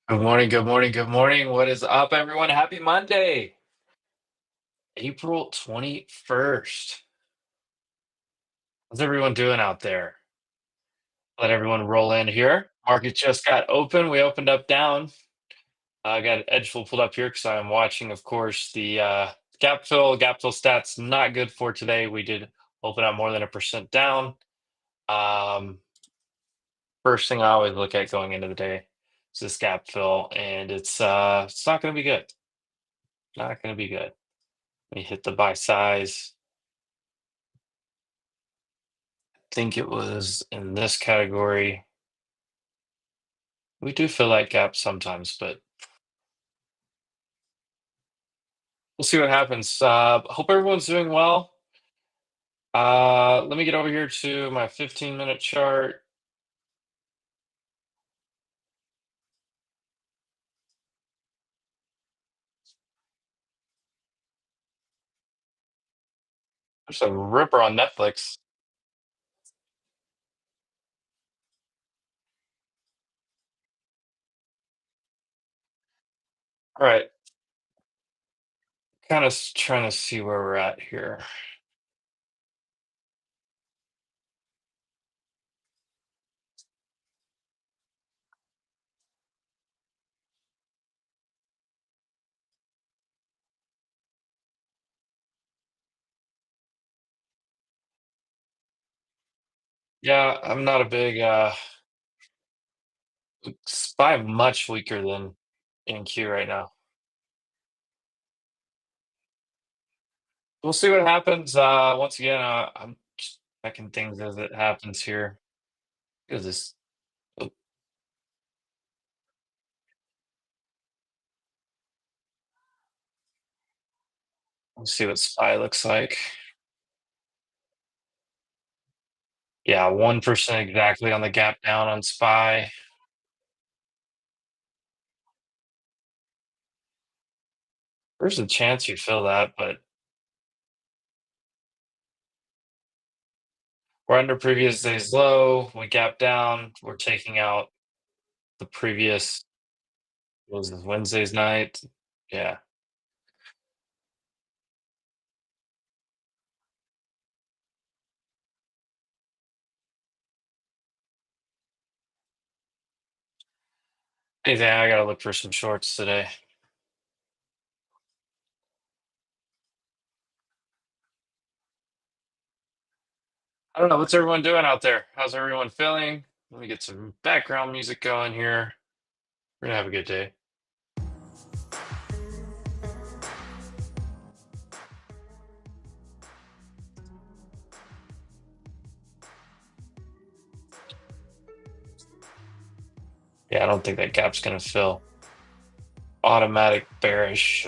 Good morning, good morning, good morning. What is up, everyone? Happy Monday, April 21st. How's everyone doing out there? Let everyone roll in here. Market just got open. We opened up down. I got Edgeful pulled up here because I'm watching, of course, the gap fill. Gap fill stats not good for today. We did open up more than 1% down. Um, First thing I always look at going into the day is this gap fill, and it's not going to be good. Not going to be good. Let me hit the buy size. Think it was in this category. We do feel like gaps sometimes, but we'll see what happens. Hope everyone's doing well. Let me get over here to my 15-minute chart. There's a ripper on Netflix. All right, kind of trying to see where we're at here. Yeah, I'm not a big SPY, much weaker than NQ right now. We'll see what happens. Once again, I'm just checking things as it happens here. Look at this. Oh, let's see what SPY looks like. Yeah, 1% exactly on the gap down on SPY. There's a chance you feel that, but we're under previous day's low. We gap down. We're taking out the previous, what was this, Wednesday's night? Yeah. Anything, I gotta look for some shorts today. I don't know. What's everyone doing out there? How's everyone feeling? Let me get some background music going here. We're gonna have a good day. Yeah, I don't think that gap's gonna fill. Automatic bearish.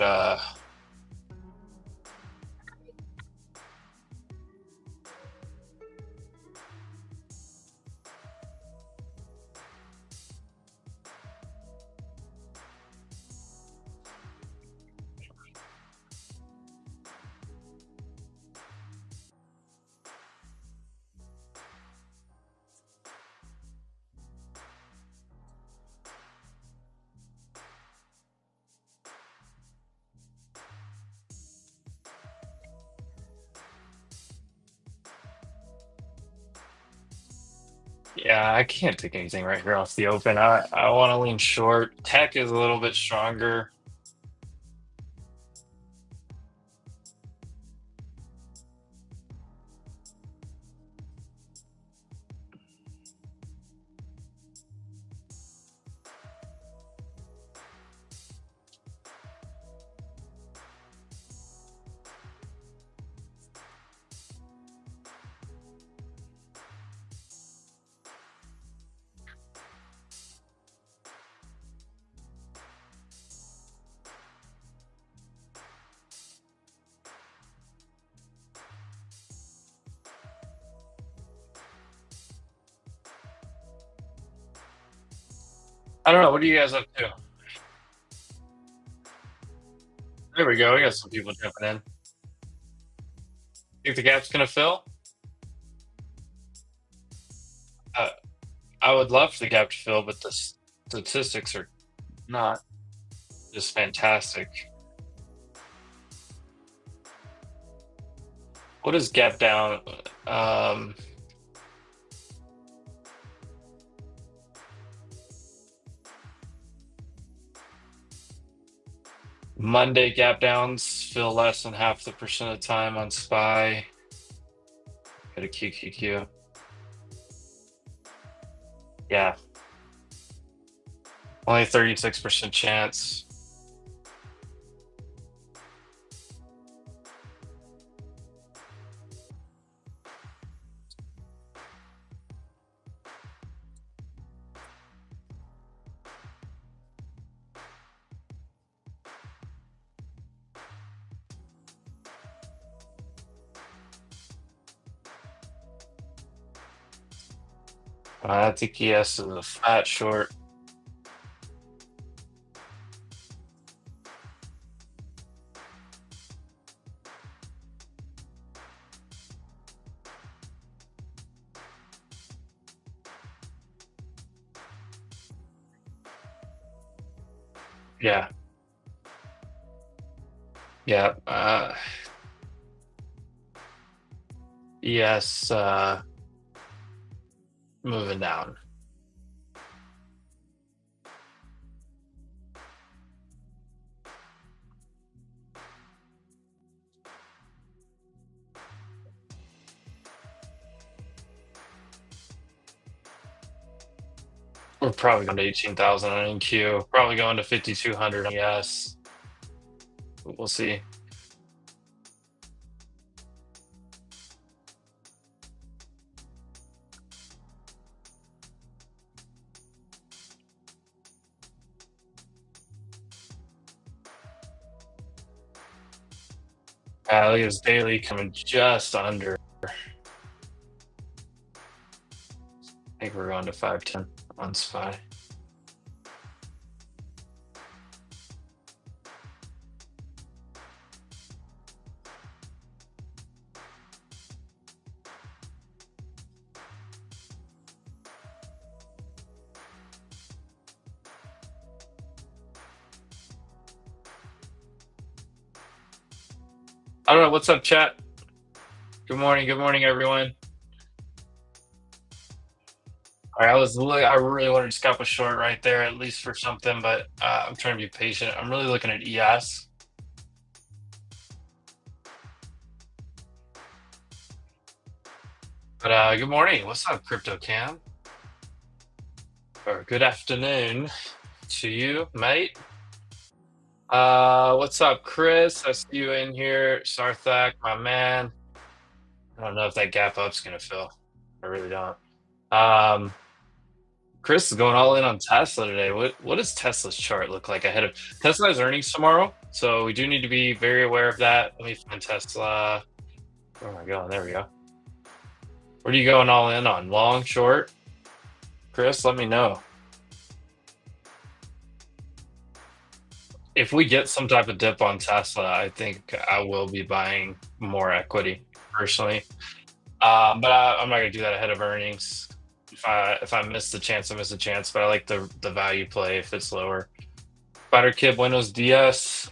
Yeah, I can't take anything right here off the open. I want to lean short. Tech is a little bit stronger. I don't know. What are you guys up to? There we go. We got some people jumping in. Think the gap's gonna fill? Uh, I would love for the gap to fill, but the statistics are not just fantastic. What is gap down? Um, Monday gap downs fill less than half the percent of the time on SPY. Go to QQQ. Yeah, only 36% chance. I think ES is a fat short. Yeah, yeah. ES moving down. We're probably going to 18,000 on NQ. Probably going to 5,200 on ES. We'll see. Look at his daily coming just under. I think we're going to 510 on SPY. I don't know. What's up, chat? Good morning. Good morning, everyone. All right, I really wanted to scalp a short right there, at least for something, but I'm trying to be patient. I'm really looking at ES. But good morning. What's up, Crypto Cam? or good afternoon to you, mate. What's up, Chris? I see you in here. Sarthak, my man. I don't know if that gap up's gonna fill. I really don't. Um, Chris is going all in on Tesla today. What does Tesla's chart look like ahead of Tesla's earnings tomorrow? So we do need to be very aware of that. Let me find Tesla. Where am I going? There we go. What are you going all in on? Long, short? Chris, let me know. If we get some type of dip on Tesla, I think I will be buying more equity personally. But I'm not gonna do that ahead of earnings. If I miss the chance, I miss the chance. But I like the value play if it's lower. Spider Kid, buenos dias.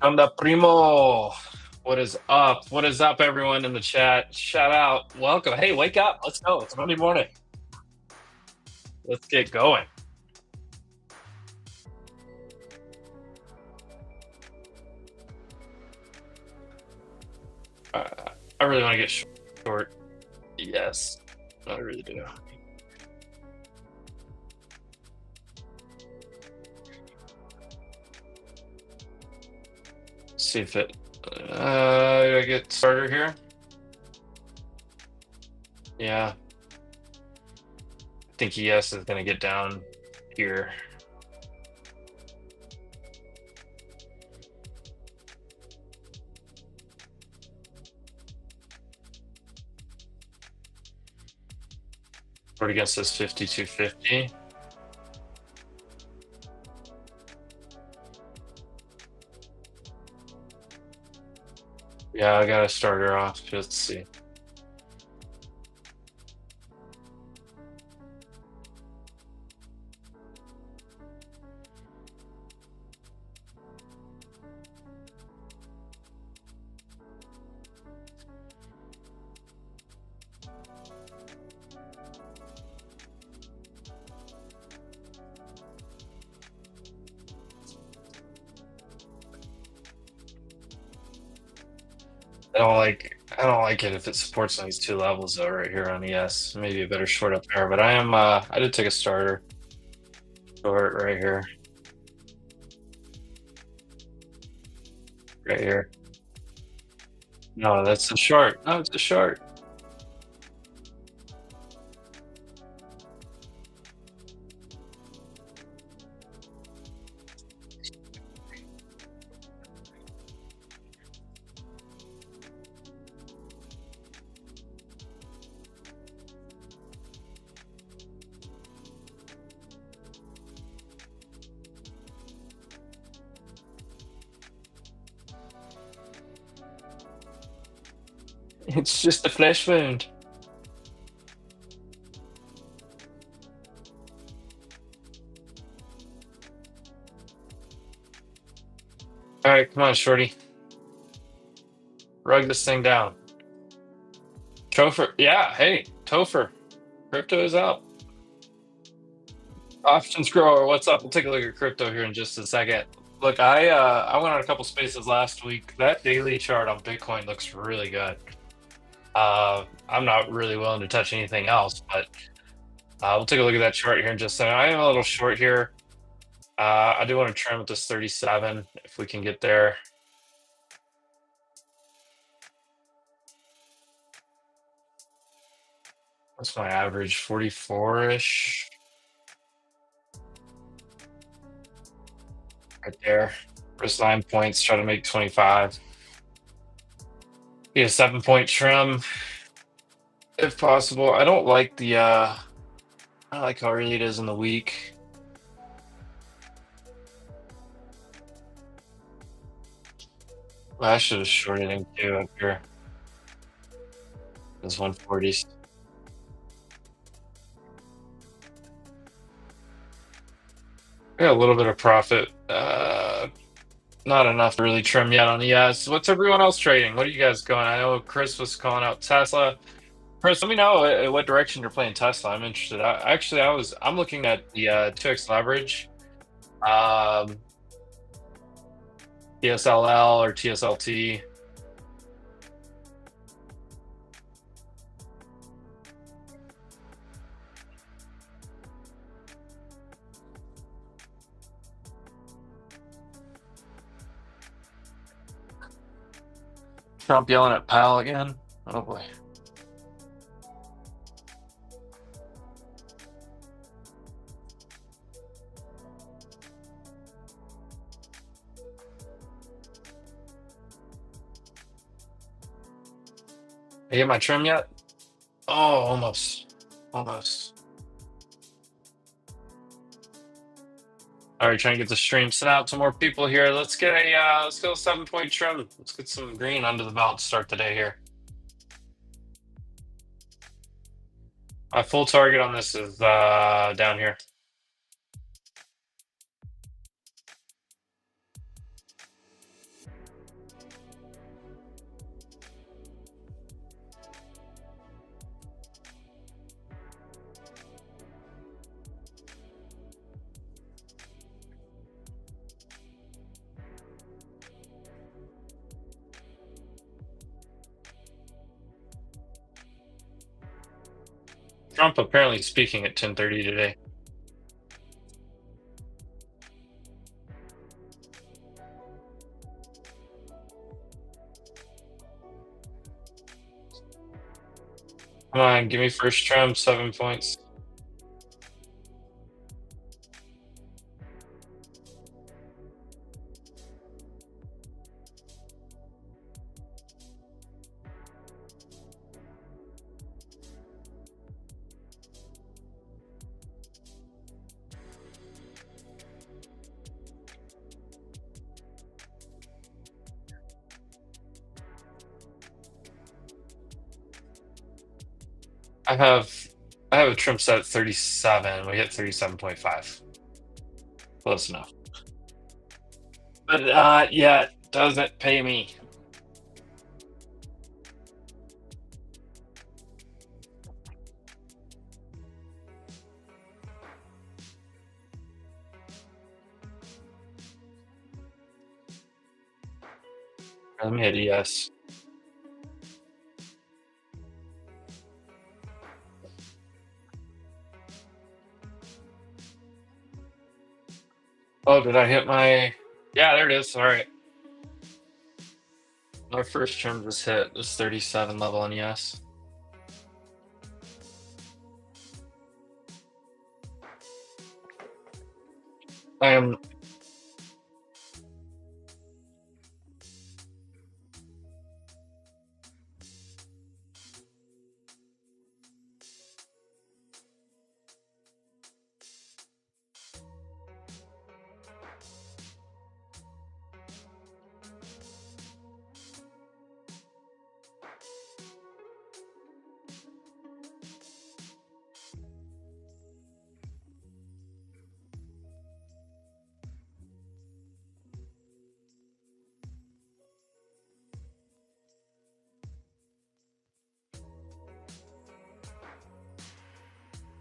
Onda primo. What is up? What is up, everyone in the chat? Shout out. Welcome. Hey, wake up. Let's go. It's Monday morning. Let's get going. I really want to get short. Yes, I really do. See if it. Do I get starter here? Yeah. I think ES is going to get down here. Right against this 5250. Yeah, I got to start her off. Let's see. I don't like it if it supports on these two levels though, right here on ES. Maybe a better short up there, but I did take a starter short right here. Right here. No, that's a short. No, it's a short. It's just a flesh wound. All right, come on, shorty. Rug this thing down. Topher, yeah, hey, Topher. Crypto is out. Options grower, what's up? We'll take a look at crypto here in just a second. Look, I went on a couple spaces last week. That daily chart on Bitcoin looks really good. I'm not really willing to touch anything else, but we'll take a look at that chart here in just a second. I am a little short here. I do want to trim with this 37 if we can get there. What's my average? 44-ish. Right there. First 9 points, try to make 25. Be a 7-point trim if possible. I don't like the I don't like how early it is in the week. Well, I should have shorted him too up here. Those 140s. Yeah, a little bit of profit. Not enough to really trim yet on the ES. What's everyone else trading? What are you guys going? I know Chris was calling out Tesla. Chris, let me know what direction you're playing Tesla. I'm interested. I'm looking at the 2x leverage, TSLL or TSLT. Trump yelling at Powell again. Oh boy. I get my trim yet? Oh, almost. Almost. All right, trying to get the stream sent out to more people here. Let's go 7 point trim. Let's get some green under the belt to start the day here. My full target on this is down here. Trump apparently speaking at 10:30 today. Come on, give me first trim, 7 points. I have I have a trim set at 37. We hit 37.5. Close enough. But yeah, it doesn't pay me. Let me hit yes. Oh, did I hit my? Yeah, there it is. All right. Our first trim just hit this 37 level and yes. I am.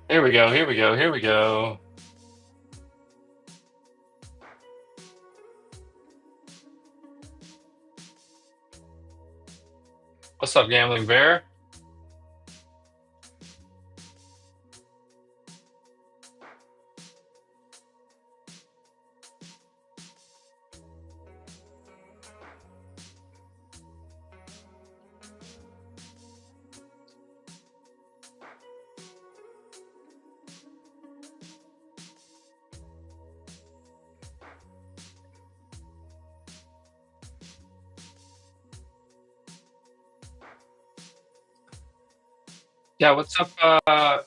Here we go. Here we go. Here we go. What's up, gambling bear? Yeah, what's up,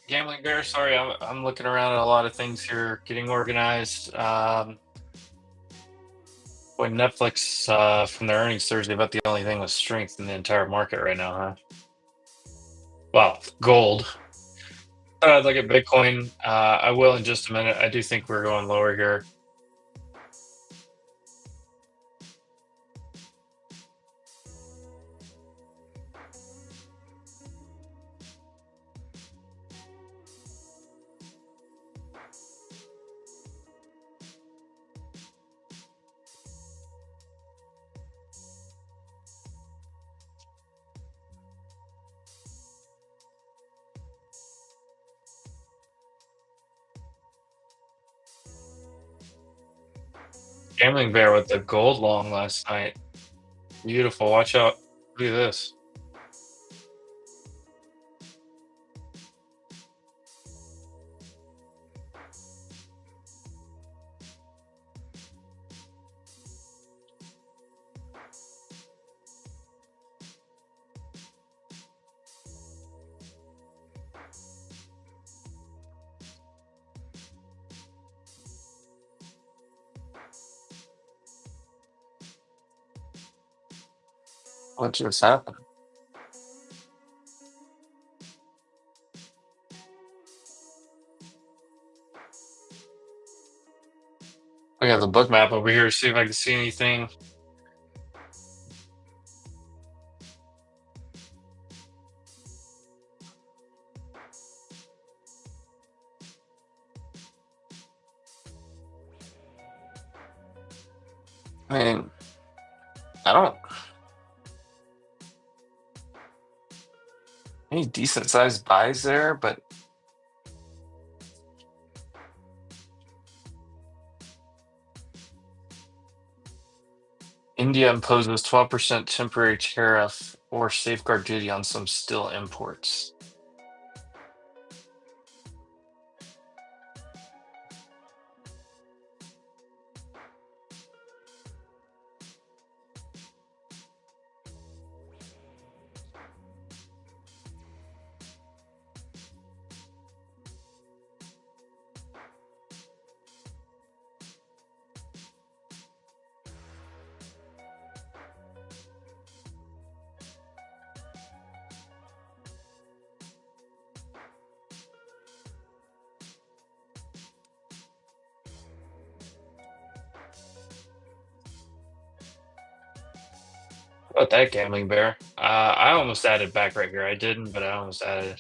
gambling bear? Sorry, I'm looking around at a lot of things here, getting organized. Boy, Netflix from their earnings Thursday, about the only thing with strength in the entire market right now, huh? Well, gold. I'd look at Bitcoin. I will in just a minute. I do think we're going lower here. Gambling bear with the gold long last night. Beautiful. Watch out. Look at this. What just happened? I got the book map over here. See if I can see anything. I mean, I don't any decent sized buys there, but India imposes 12% temporary tariff or safeguard duty on some steel imports. What about that gambling bear? I almost added back right here. I didn't, but I almost added.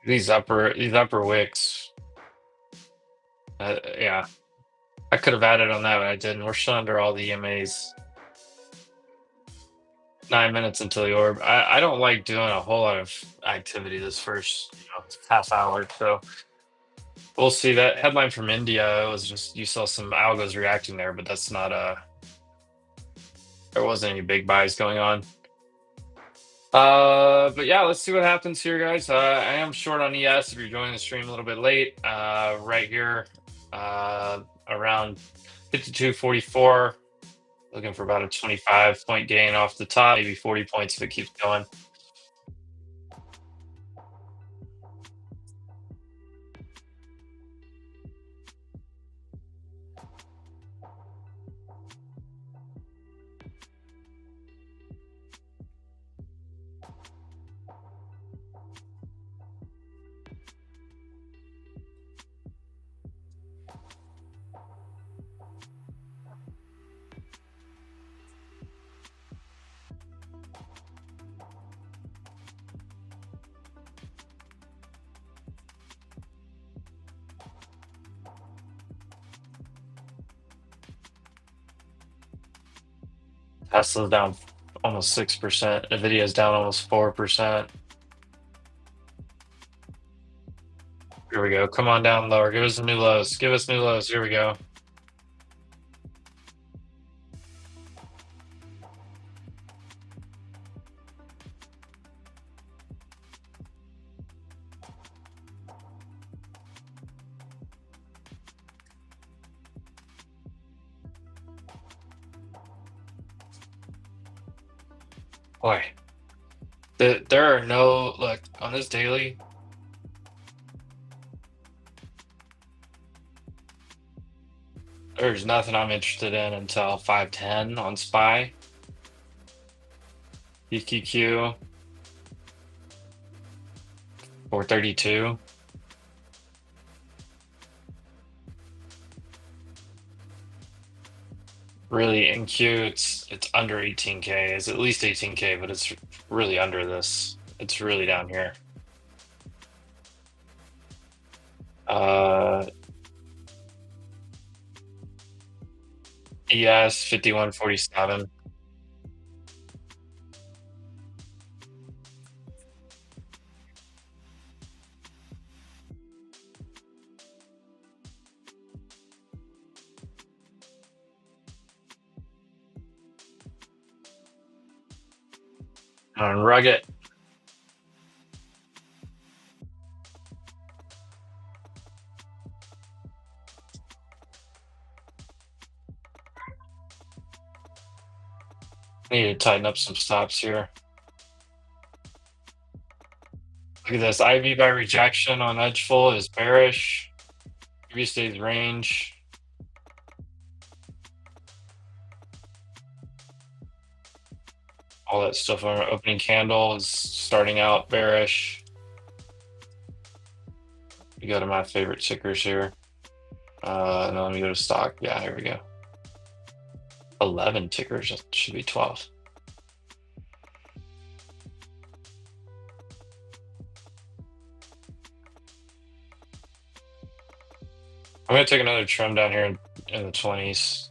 These upper wicks. Yeah, I could have added on that, but I didn't. We're still under all the EMAs. 9 minutes until the orb. I don't like doing a whole lot of activity this first half hour. So we'll see. That headline from India, it was just you saw some algos reacting there, but that's not there wasn't any big buys going on. But yeah, let's see what happens here, guys. I am short on ES if you're joining the stream a little bit late. Right here, around 52.44. Looking for about a 25-point gain off the top, maybe 40 points if it keeps going. Tesla's down almost 6%. Nvidia's down almost 4%. Here we go. Come on down lower. Give us new lows. Give us new lows. Here we go. Boy, there are no look on this daily. There's nothing I'm interested in until 510 on SPY. EQQ 432. Really in Q, it's under 18K. It's at least 18K, but it's really under this. It's really down here. ES 5147. On Rugged. Need to tighten up some stops here. Look at this. IV by rejection on Edgeful is bearish. Previous day's range. All that stuff on our opening candle is starting out bearish. We go to my favorite tickers here. No, let me go to stock. Yeah, here we go. 11 tickers. It should be 12. I'm gonna take another trim down here in the 20s.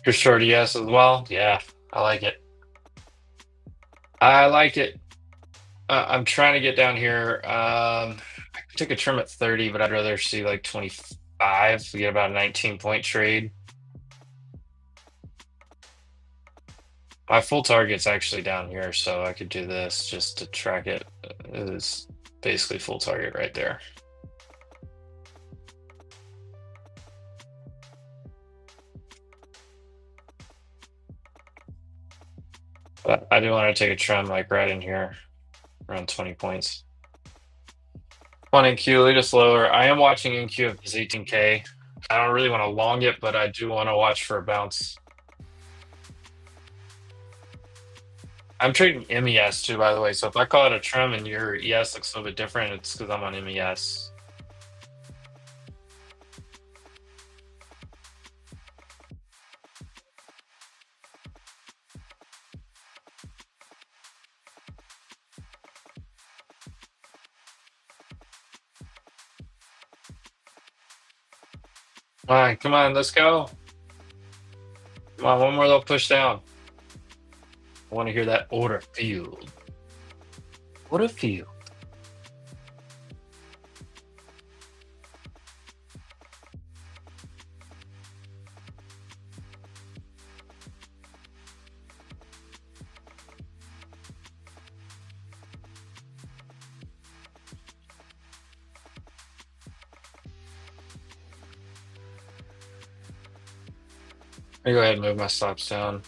You're short ES as well? Yeah, I like it. I like it. I'm trying to get down here. I took a trim at 30, but I'd rather see like 25. We get about a 19-point trade. My full target's actually down here, so I could do this just to track it. It is basically full target right there. But I do want to take a trend like right in here, around 20 points. On NQ, lead us lower. I am watching NQ of this 18K. I don't really want to long it, but I do want to watch for a bounce. I'm trading MES too, by the way. So if I call it a trim and your ES looks a little bit different, it's because I'm on MES. All right, come on, let's go. Come on, one more little push down. I want to hear that order field. What a field. Let me go ahead and move my stops down.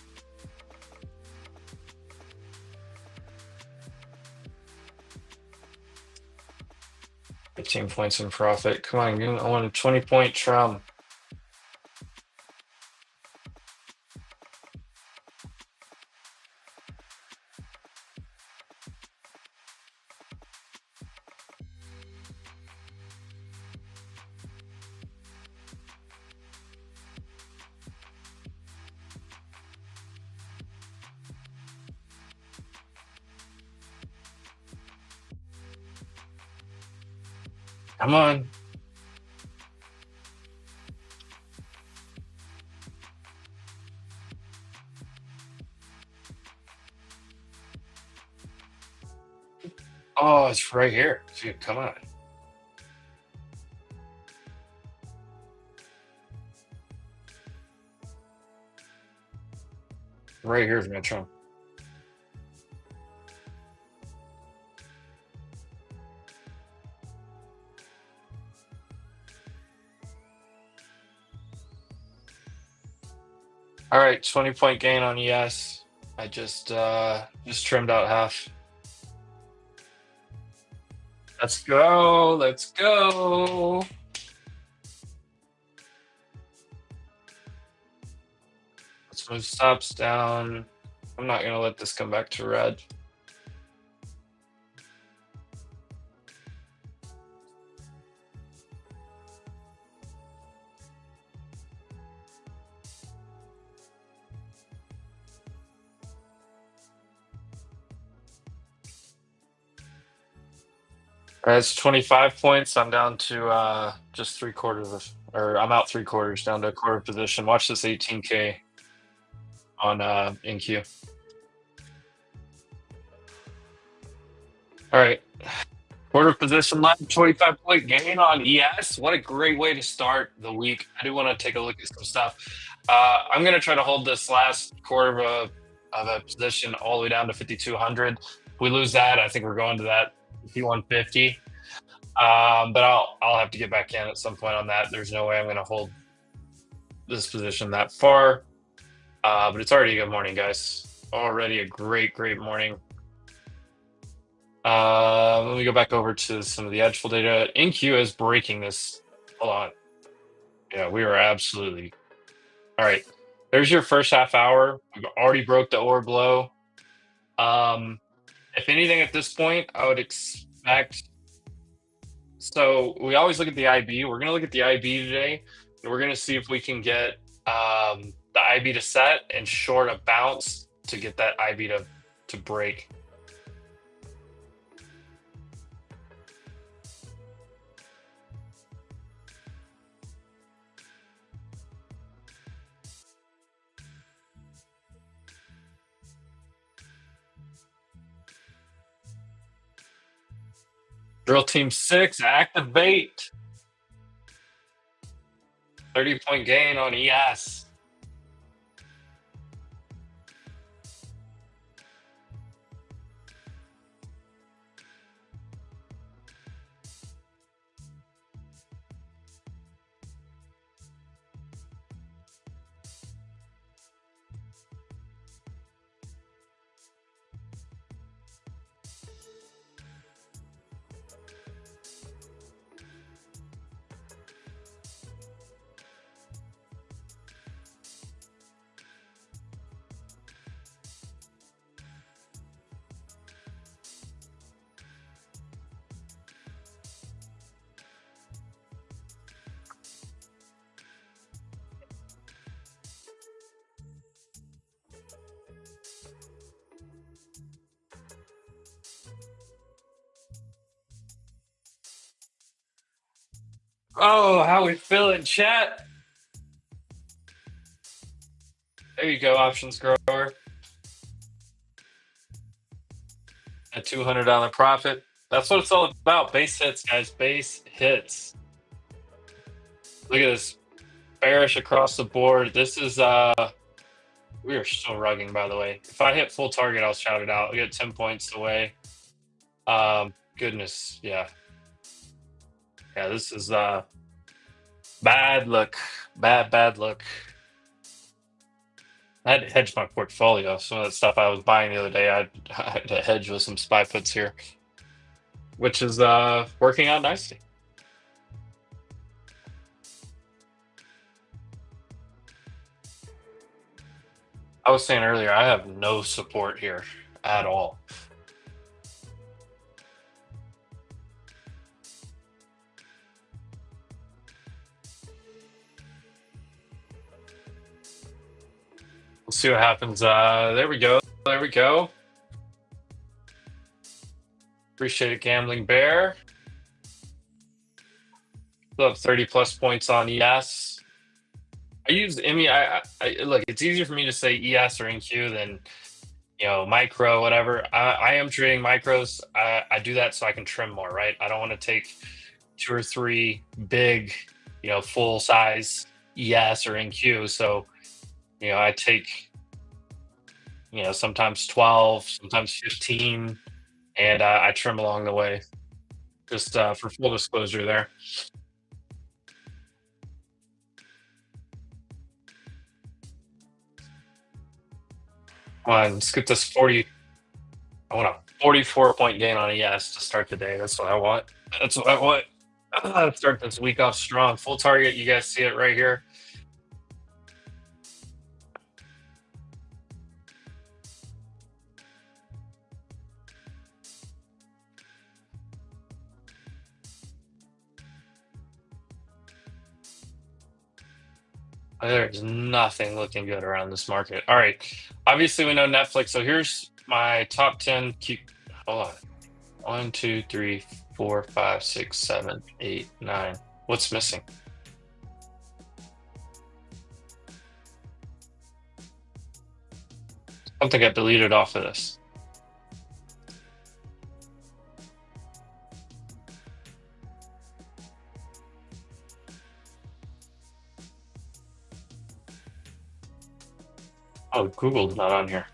$15 in profit. Come on, I want a 20-point trim. Come on. Oh, it's right here. Dude, come on. Right here's my trim. All right, 20-point gain on ES. I just trimmed out half. Let's go. Let's go. Let's move stops down. I'm not gonna let this come back to red. It's 25 points. I'm down to just three quarters of, or I'm out three quarters down to a quarter position. Watch this 18K on NQ. All right. Quarter position left, 25-point gain on ES. What a great way to start the week. I do want to take a look at some stuff. I'm going to try to hold this last quarter of a position all the way down to 5,200. If we lose that, I think we're going to that 5,150. But I'll have to get back in at some point on that. There's no way I'm going to hold this position that far. But it's already a good morning, guys. Already a great morning. Let me go back over to some of the Edgeful data. NQ is breaking this. Hold on. Yeah, we are absolutely. All right. There's your first half hour. We've already broke the orb low. If anything at this point, I would expect. So we always look at the IB. We're going to look at the IB today, and we're going to see if we can get the IB to set and short a bounce to get that IB to break. Drill Team 6, activate. 30-point gain on ES. Oh, how we feeling, chat? There you go, options grower. A $200 profit. That's what it's all about. Base hits, guys. Base hits. Look at this. Bearish across the board. This is we are still rugging, by the way. If I hit full target, I'll shout it out. I'll get 10 points away. Goodness, yeah. Yeah, this is bad look. Bad look. I had to hedge my portfolio. Some of that stuff I was buying the other day, I had to hedge with some spy puts here, which is working out nicely. I was saying earlier, I have no support here at all. We'll see what happens. There we go. There we go. Appreciate it, Gambling Bear. Still have 30 plus points on ES. I use ME. I look. It's easier for me to say ES or NQ than micro, whatever. I am trading micros. I do that so I can trim more, right? I don't want to take 2 or 3 big, full size ES or NQ. So, I take, sometimes 12, sometimes 15, and I trim along the way. Just for full disclosure there. Come on, let's get this 40. I want a 44-point gain on ES to start the day. That's what I want. That's what I want. Start this week off strong. Full target. You guys see it right here. There's nothing looking good around this market. All right. Obviously, we know Netflix. So here's my top 10. Hold on. One, two, three, four, five, six, seven, eight, nine. What's missing? Something got deleted off of this. Oh, Google's not on here.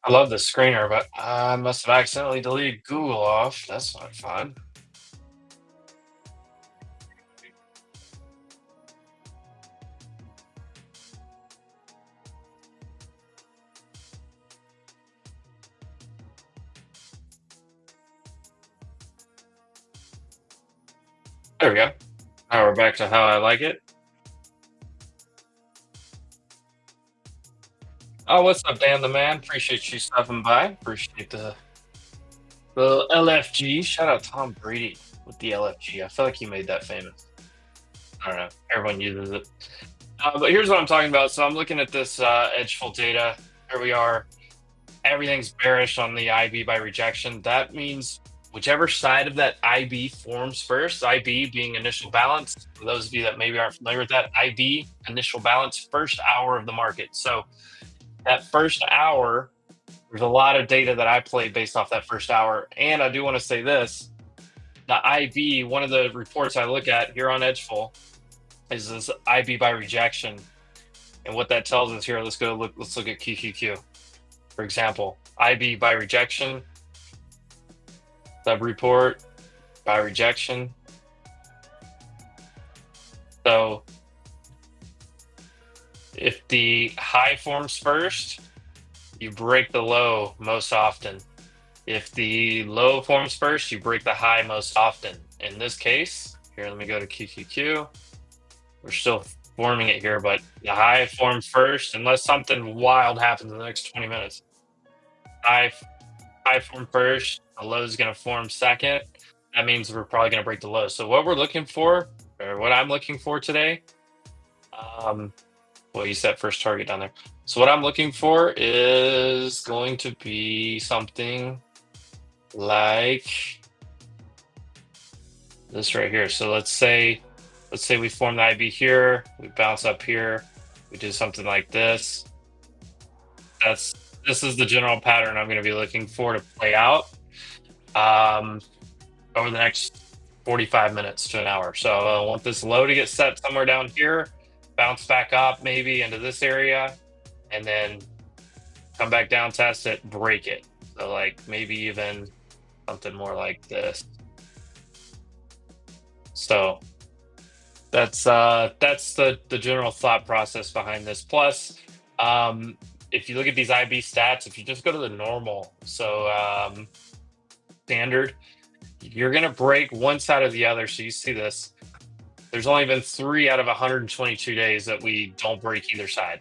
I love the screener, but I must have accidentally deleted Google off. That's not fun. There we go. Now we're back to how I like it. Oh, what's up, Dan the Man? Appreciate you stopping by. Appreciate the LFG. Shout out Tom Brady with the LFG. I feel like he made that famous. I don't know. Everyone uses it. But here's what I'm talking about. So I'm looking at this Edgeful data. Here we are. Everything's bearish on the IB by rejection. That means whichever side of that IB forms first, IB being initial balance. For those of you that maybe aren't familiar with that, IB, initial balance, first hour of the market. So that first hour, there's a lot of data that I played based off that first hour. And I do want to say this, the IB, one of the reports I look at here on Edgeful is this IB by rejection. And what that tells us here, let's look at QQQ. For example, IB by rejection, sub report by rejection. So if the high forms first, you break the low most often. If the low forms first, you break the high most often. In this case, here, let me go to QQQ. We're still forming it here, but the high forms first, unless something wild happens in the next 20 minutes. High form first, the low is going to form second. That means we're probably going to break the low. So what we're looking for, or what I'm looking for today, well, you set first target down there. So what I'm looking for is going to be something like this right here. So let's say we form the IB here, we bounce up here, we do something like this. This is the general pattern I'm going to be looking for to play out over the next 45 minutes to an hour. So I want this low to get set somewhere down here, bounce back up maybe into this area, and then come back down, test it, break it. So like maybe even something more like this. So that's the general thought process behind this. Plus, if you look at these IB stats, if you just go to the normal, so standard, you're going to break one side or the other. So you see this. There's only been 3 out of 122 days that we don't break either side.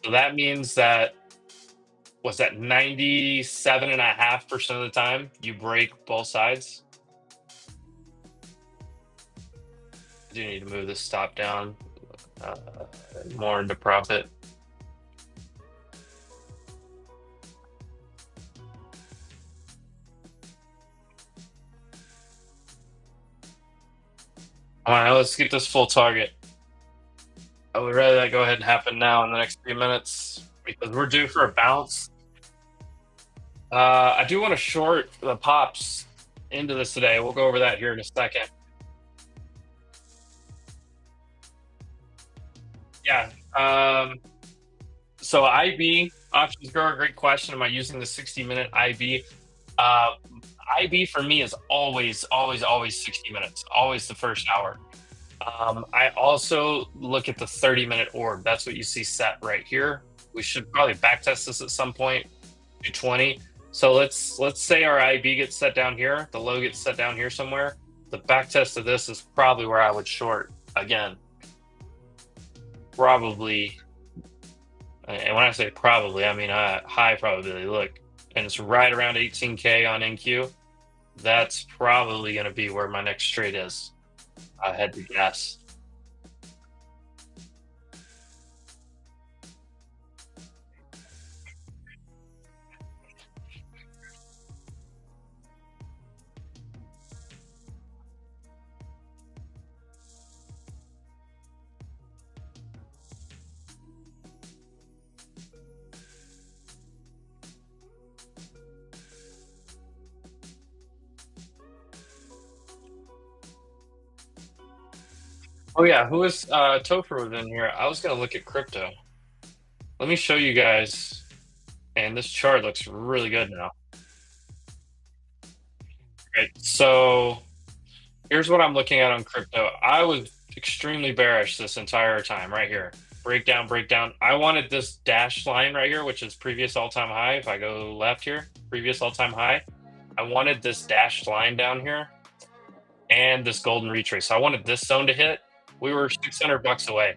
So that means that, what's that, 97.5% of the time you break both sides. I do need to move this stop down more into profit. All right, let's get this full target. I would rather that go ahead and happen now in the next few minutes because we're due for a bounce. I do want to short the pops into this today. We'll go over that here in a second. Yeah. So IB options grower, great question. Am I using the 60-minute IB? IB for me is always 60 minutes, always the first hour. I also look at the 30-minute orb. That's what you see set right here. We should probably backtest this at some point to 20. So let's say our IB gets set down here, the low gets set down here somewhere. The backtest of this is probably where I would short again. probably, and when I say probably, I mean high probability. Look, and it's right around 18K on NQ. That's probably going to be where my next trade is. I had to guess. Oh yeah, who is Topher was in here? I was gonna look at crypto. Let me show you guys, and this chart looks really good now. Right, so here's what I'm looking at on crypto. I was extremely bearish this entire time, right here. Breakdown, breakdown. I wanted this dashed line right here, which is previous all-time high. If I go left here, previous all-time high. I wanted this dashed line down here and this golden retrace. So I wanted this zone to hit. We were 600 bucks away.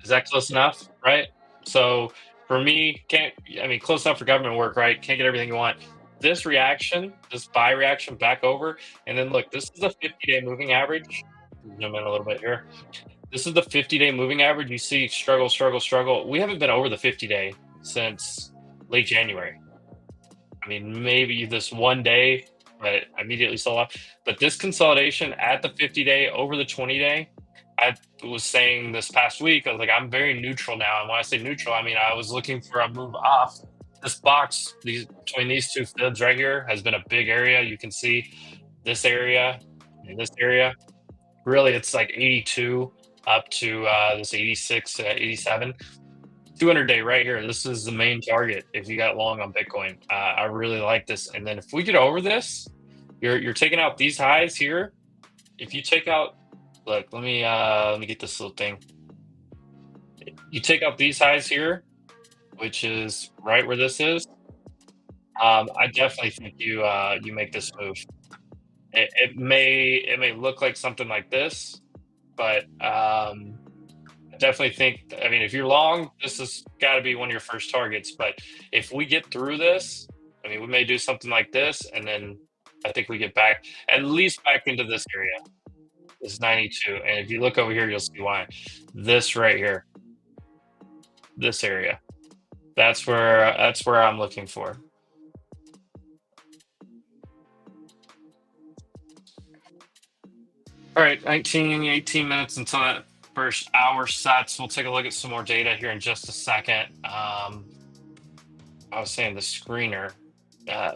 Is that close enough? Right. So for me, can't, I mean, close enough for government work, right? Can't get everything you want. This reaction, this buy reaction back over. And then look, this is a 50-day moving average. Zoom in a little bit here. This is the 50-day moving average. You see struggle, struggle, struggle. We haven't been over the 50-day since late January. I mean, maybe this one day, but I immediately sold off. But this consolidation at the 50-day over the 20-day, I was saying this past week, I was like, I'm very neutral now. And when I say neutral, I mean, I was looking for a move off. This box, these between these two fibs right here, has been a big area. You can see this area and this area. Really, it's like 82 up to this 86, 87. 200-day right here. This is the main target if you got long on Bitcoin. I really like this. And then if we get over this, you're taking out these highs here. If you take out, look, let me get this little thing. You take out these highs here, which is right where this is. I definitely think you make this move. It may look like something like this, but I definitely think. I mean, if you're long, this has got to be one of your first targets. But if we get through this, I mean, we may do something like this, and then I think we get back at least back into this area. This 92, and if you look over here, you'll see why. This right here, this area. That's where I'm looking for. All right, 19, 18 minutes until that first hour sets. We'll take a look at some more data here in just a second. I was saying the screener.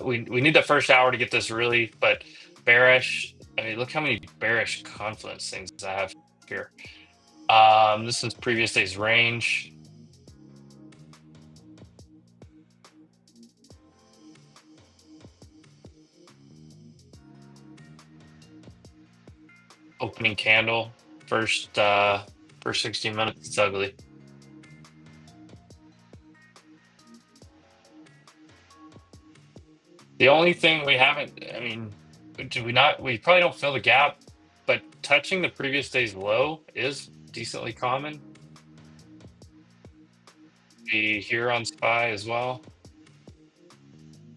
We need the first hour to get this really, but bearish. I mean, look how many bearish confluence things I have here. This is previous day's range. Opening candle, first 16 minutes. It's ugly. The only thing we haven't, I mean, do we not? We probably don't fill the gap, but touching the previous day's low is decently common. The here on SPY as well.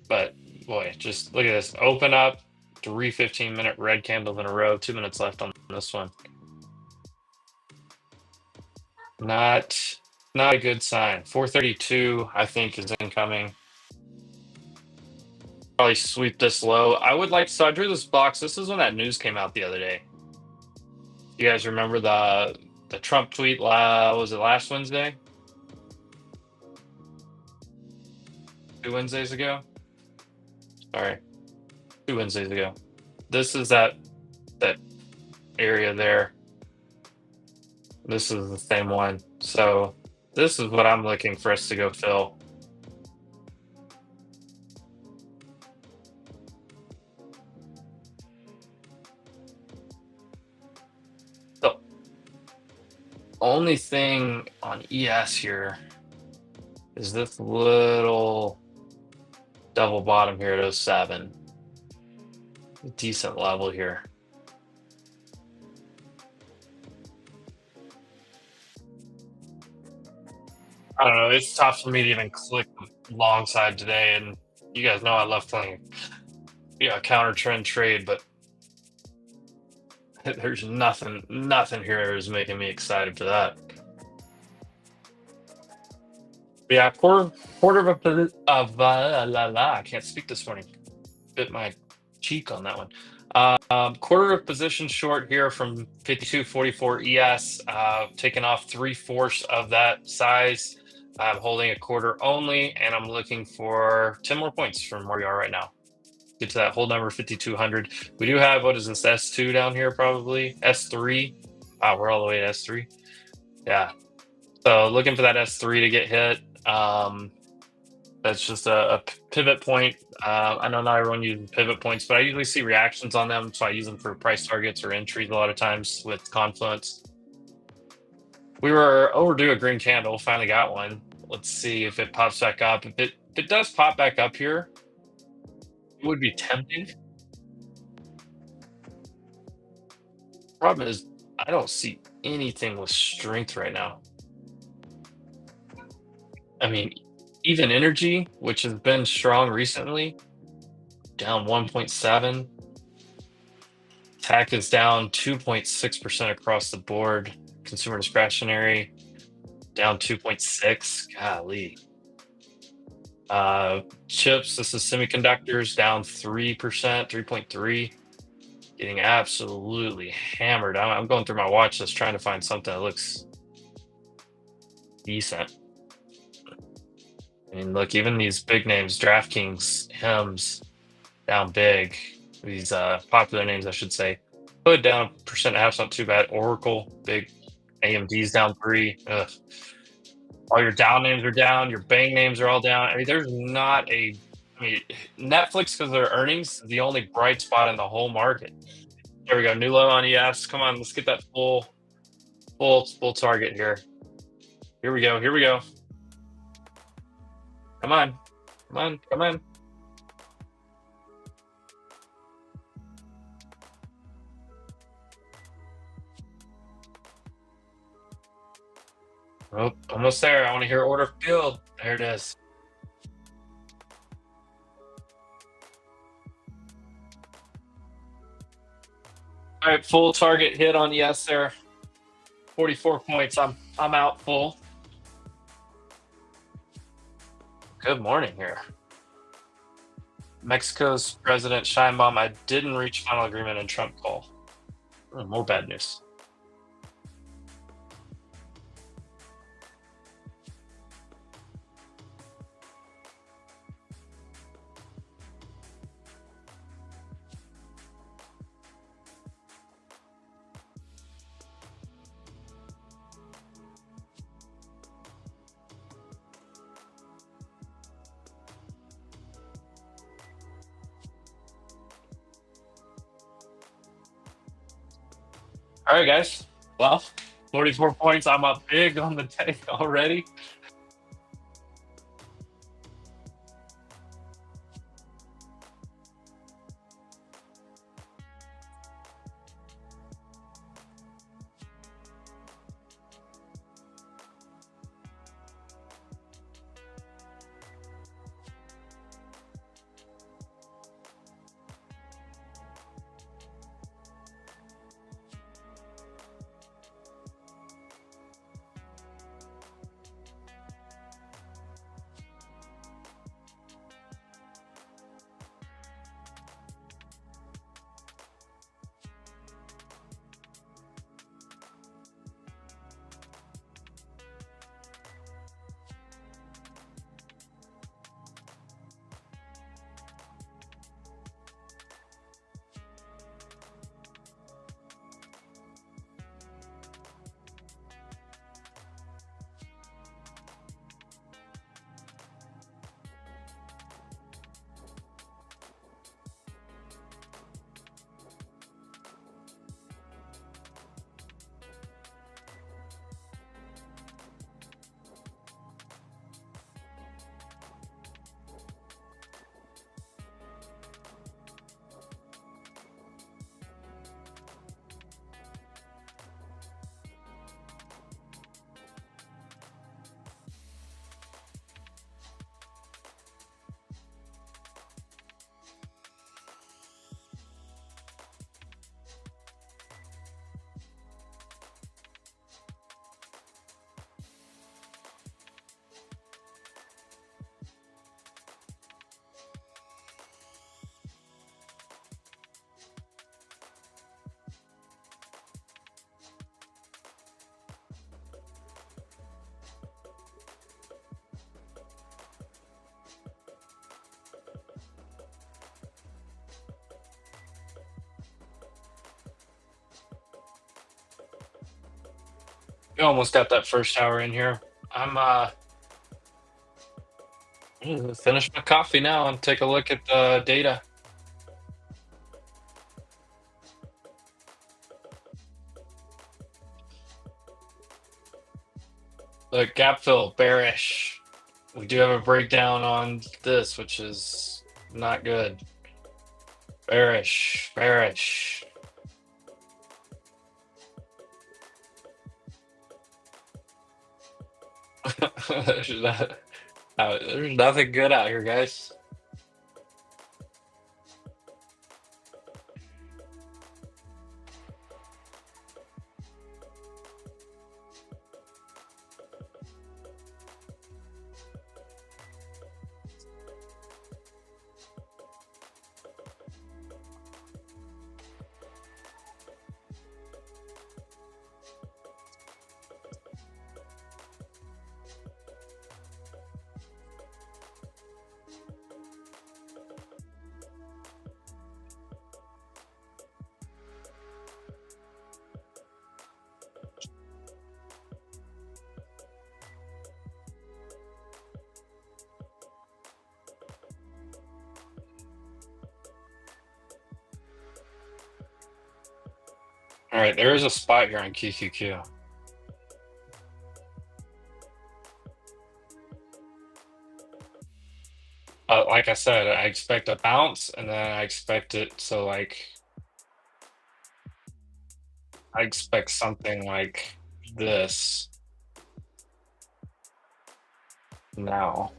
But boy, just look at this. Open up, 3 15-minute red candles in a row. 2 minutes left on this one. Not not a good sign. 432, I think, is incoming. Probably sweep this low. I would like, so I drew this box. This is when that news came out the other day. You guys remember the Trump tweet? Was it last Wednesday? 2 Wednesdays ago? Sorry, 2 Wednesdays ago. This is that area there. This is the same one. So this is what I'm looking for us to go fill. The only thing on ES here is this little double bottom here at 07. Decent level here. I don't know. It's tough for me to even click the long side today, and you guys know I love playing, counter trend trade, but there's nothing here is making me excited for that. Yeah, quarter of I can't speak this morning. Bit my cheek on that one. Quarter of position short here from 52.44 ES, taking off 3/4 of that size. I'm holding a quarter only, and I'm looking for 10 more points from where we are right now. Get to that whole number 5,200. We do have, what is this, S2 down here, probably S3. Wow, we're all the way to S3. Yeah. So looking for that S3 to get hit. That's just a pivot point. I know not everyone uses pivot points, but I usually see reactions on them, so I use them for price targets or entries a lot of times with Confluence. We were overdue a green candle, finally got one. Let's see if it pops back up. If it does pop back up here, it would be tempting. Problem is, I don't see anything with strength right now. I mean, even energy, which has been strong recently, down 1.7. Tech is down 2.6% across the board. Consumer discretionary down 2.6. Golly. Chips, this is semiconductors down 3%, 3.3. Getting absolutely hammered. I'm going through my watch list trying to find something that looks decent. I mean, look, even these big names, DraftKings, Hems, down big. These popular names, I should say. Hood down 1.5%, not too bad. Oracle, big. AMD's down 3. Ugh. All your down names are down. Your bang names are all down. I mean, there's not a. I mean, Netflix, because of their earnings, is the only bright spot in the whole market. There we go. New low on ES. Come on, let's get that full target here. Here we go. Here we go. Come on. Come on. Come on. Oh, almost there. I want to hear order filled. There it is. All right, full target hit on yes there. 44 points. I'm out full. Good morning here. Mexico's President Scheinbaum, I didn't reach final agreement in Trump call. Oh, more bad news. All right, guys. Well, 44 points. I'm up big on the day already. We almost got that first hour in here. I'm finish my coffee now and take a look at the data. The gap fill bearish. We do have a breakdown on this, which is not good. Bearish, bearish. there's, not, there's nothing good out here, guys. All right, there is a spot here on QQQ. Like I said, I expect a bounce, and then I expect it to I expect something like this now.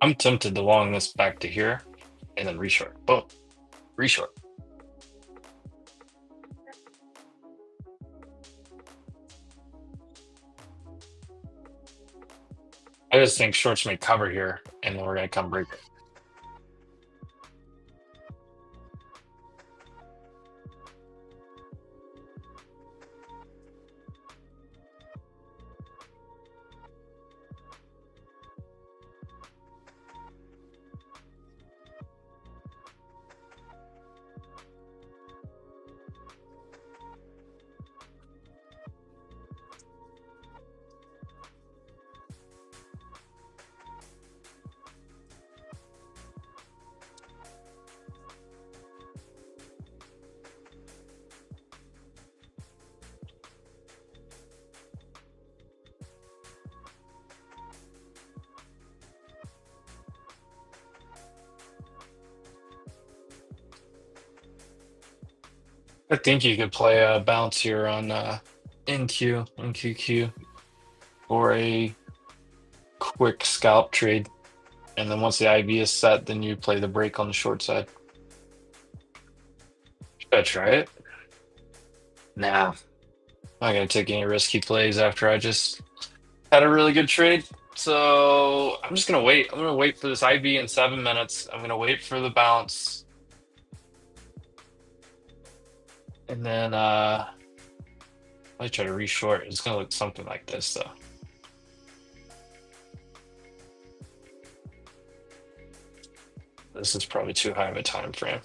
I'm tempted to long this back to here and then reshort. Boom, reshort. I just think shorts may cover here, and then we're gonna come break it. I think you could play a bounce here on NQQ or a quick scalp trade, and then once the IV is set, then you play the break on the short side. Should I try it? Nah, I'm not gonna take any risky plays after I just had a really good trade. So I'm just gonna wait. I'm gonna wait for this IV in 7 minutes. I'm gonna wait for the bounce. And then I might try to reshort. It's gonna look something like this though. This is probably too high of a time frame.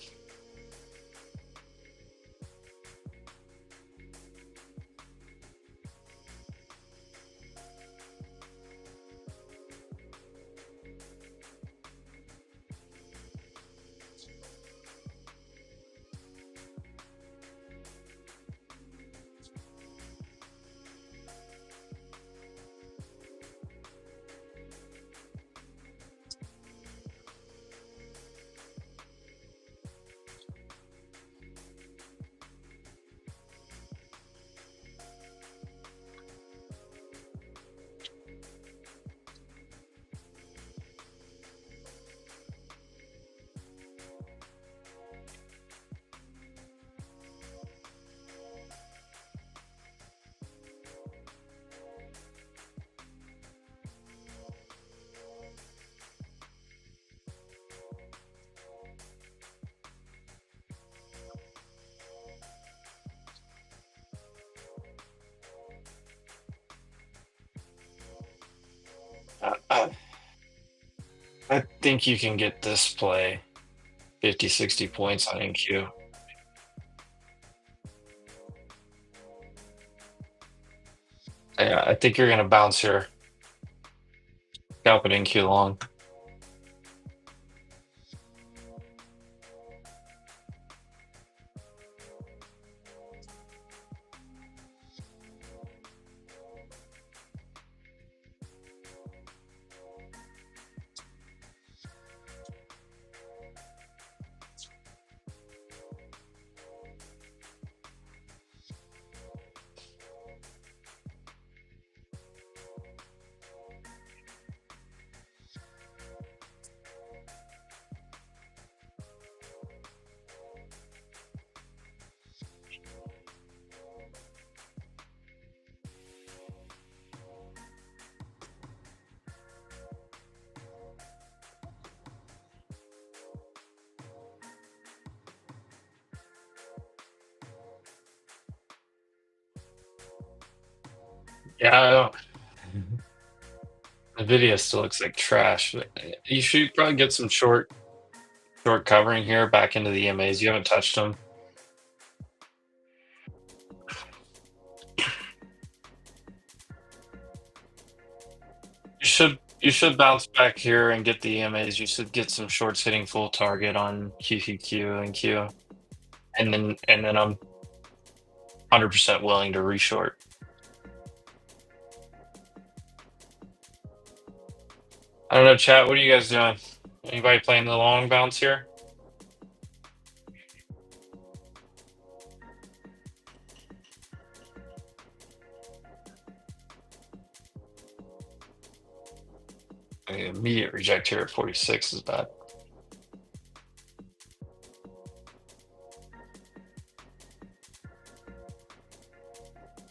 I think you can get this play 50, 60 points on NQ. Yeah, I think you're going to bounce here. Scalp it NQ long. Yeah, I don't. The video still looks like trash. You should probably get some short covering here back into the EMAs. You haven't touched them. You should bounce back here and get the EMAs. You should get some shorts hitting full target on QQQ and Q, and then I'm 100% willing to reshort. I don't know, chat. What are you guys doing? Anybody playing the long bounce here? Immediate reject here at 46 is bad.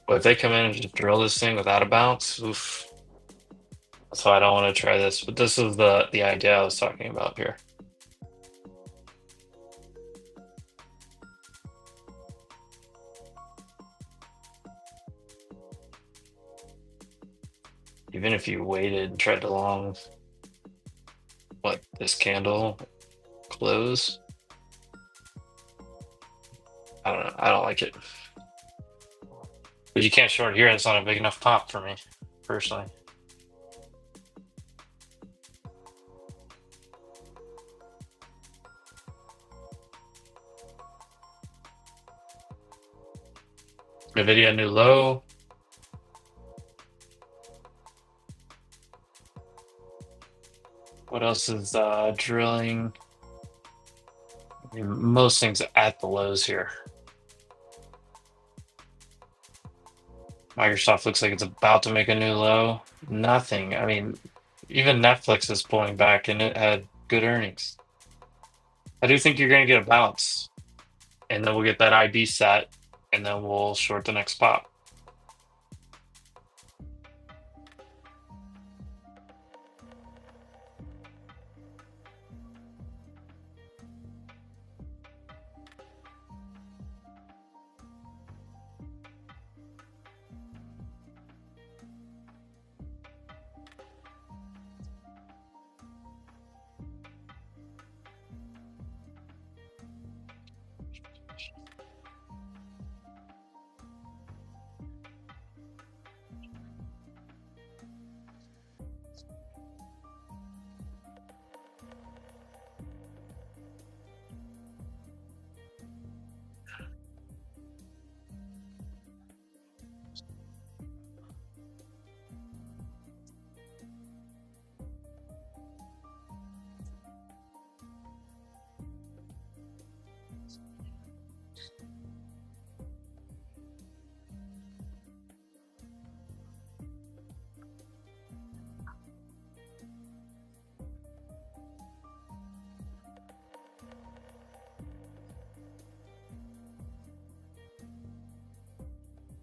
But if they come in and just drill this thing without a bounce, oof. That's why I don't want to try this. But this is the idea I was talking about here. Even if you waited and tried to long, what, this candle close? I don't know. I don't like it. But you can't short here. It's not a big enough pop for me, personally. NVIDIA new low. What else is drilling? I mean, most things at the lows here. Microsoft looks like it's about to make a new low. Nothing. I mean, even Netflix is pulling back and it had good earnings. I do think you're going to get a bounce, and then we'll get that IB set, and then we'll short the next pop.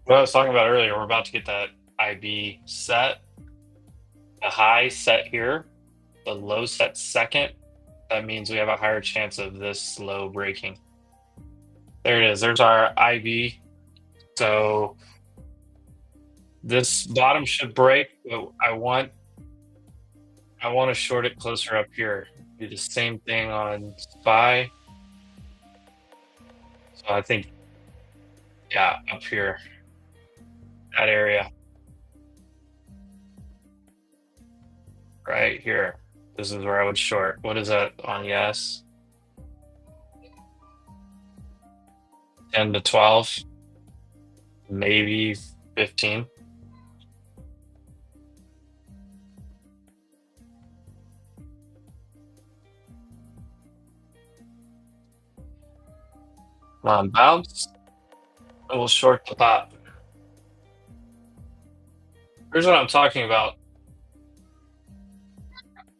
What I was talking about earlier, we're about to get that IB set. The high set here, the low set second. That means we have a higher chance of this low breaking. There it is. There's our IB. So this bottom should break. I want I want to short it closer up here. Do the same thing on SPY. So I think, yeah, up here, that area right here. This is where I would short. What is that on yes? 10 to 12, maybe 15. Come on, bounce. And we'll short the top. Here's what I'm talking about.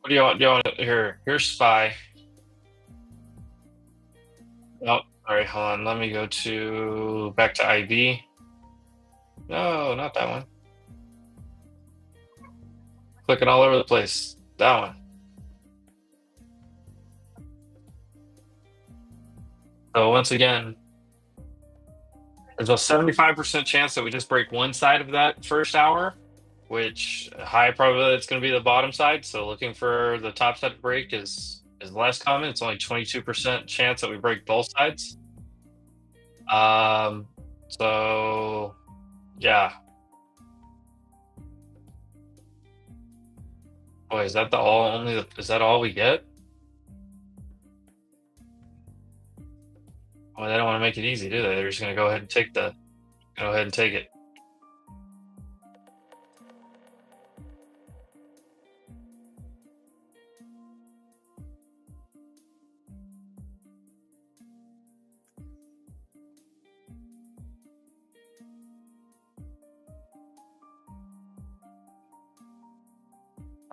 What do you want? Do you want here? Here's SPY. Oh, sorry, hold on. Let me go to back to IB. No, not that one. Clicking all over the place. That one. So once again, there's a 75% chance that we just break one side of that first hour, which high probability it's going to be the bottom side. So looking for the top side to break is less common. It's only 22% chance that we break both sides. So yeah. Boy, is that the all only the, is that all we get? Well, they don't want to make it easy, do they? They're just going to go ahead and take it.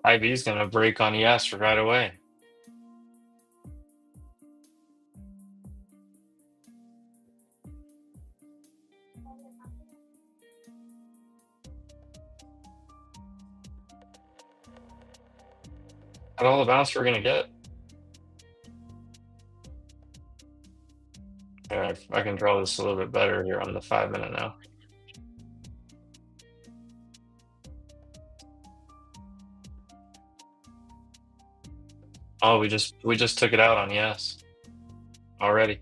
IB is going to break on yes right away. At all the bounce we're going to get. Yeah, I can draw this a little bit better here on the 5 minute now. Oh, we just took it out on yes already.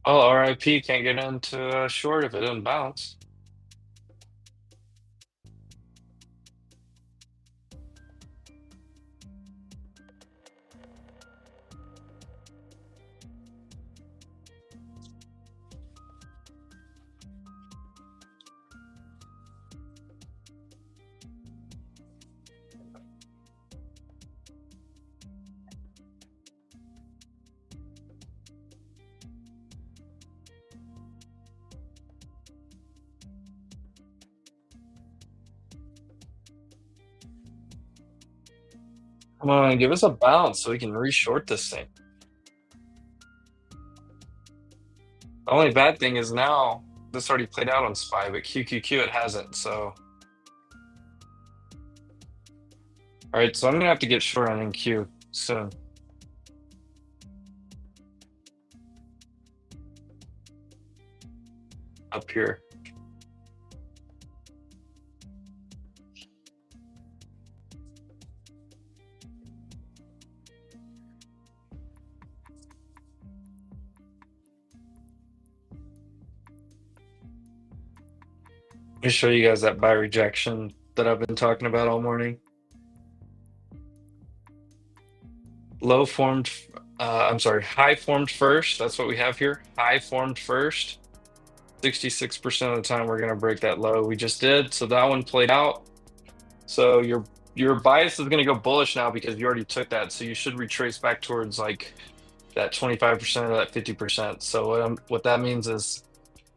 Oh, RIP can't get into short if it doesn't bounce. Come on, give us a bounce so we can reshort this thing. The only bad thing is now this already played out on SPY, but QQQ it hasn't. So, all right, so I'm gonna have to get short on NQ soon. Up here. Let me show you guys that buy rejection that I've been talking about all morning. Low formed, I'm sorry, high formed first. That's what we have here. High formed first. 66% of the time we're gonna break that low. We just did. So that one played out. So your bias is gonna go bullish now because you already took that. So you should retrace back towards like that 25% or that 50%. So what that means is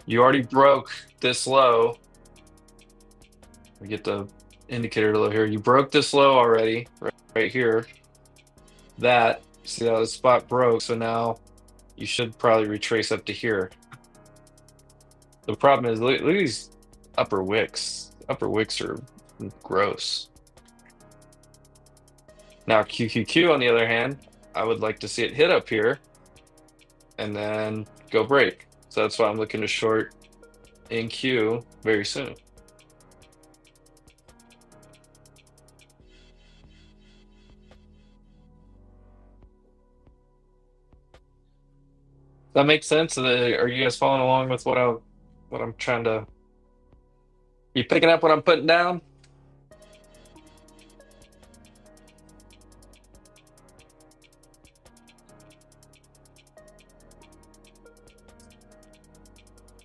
you already broke this low. We get the indicator low here. You broke this low already, right here. That, see how the spot broke, so now you should probably retrace up to here. The problem is, look at these upper wicks. Upper wicks are gross. Now QQQ, on the other hand, I would like to see it hit up here and then go break. So that's why I'm looking to short in Q very soon. That makes sense? Are you guys following along with what I'm trying to? You picking up what I'm putting down?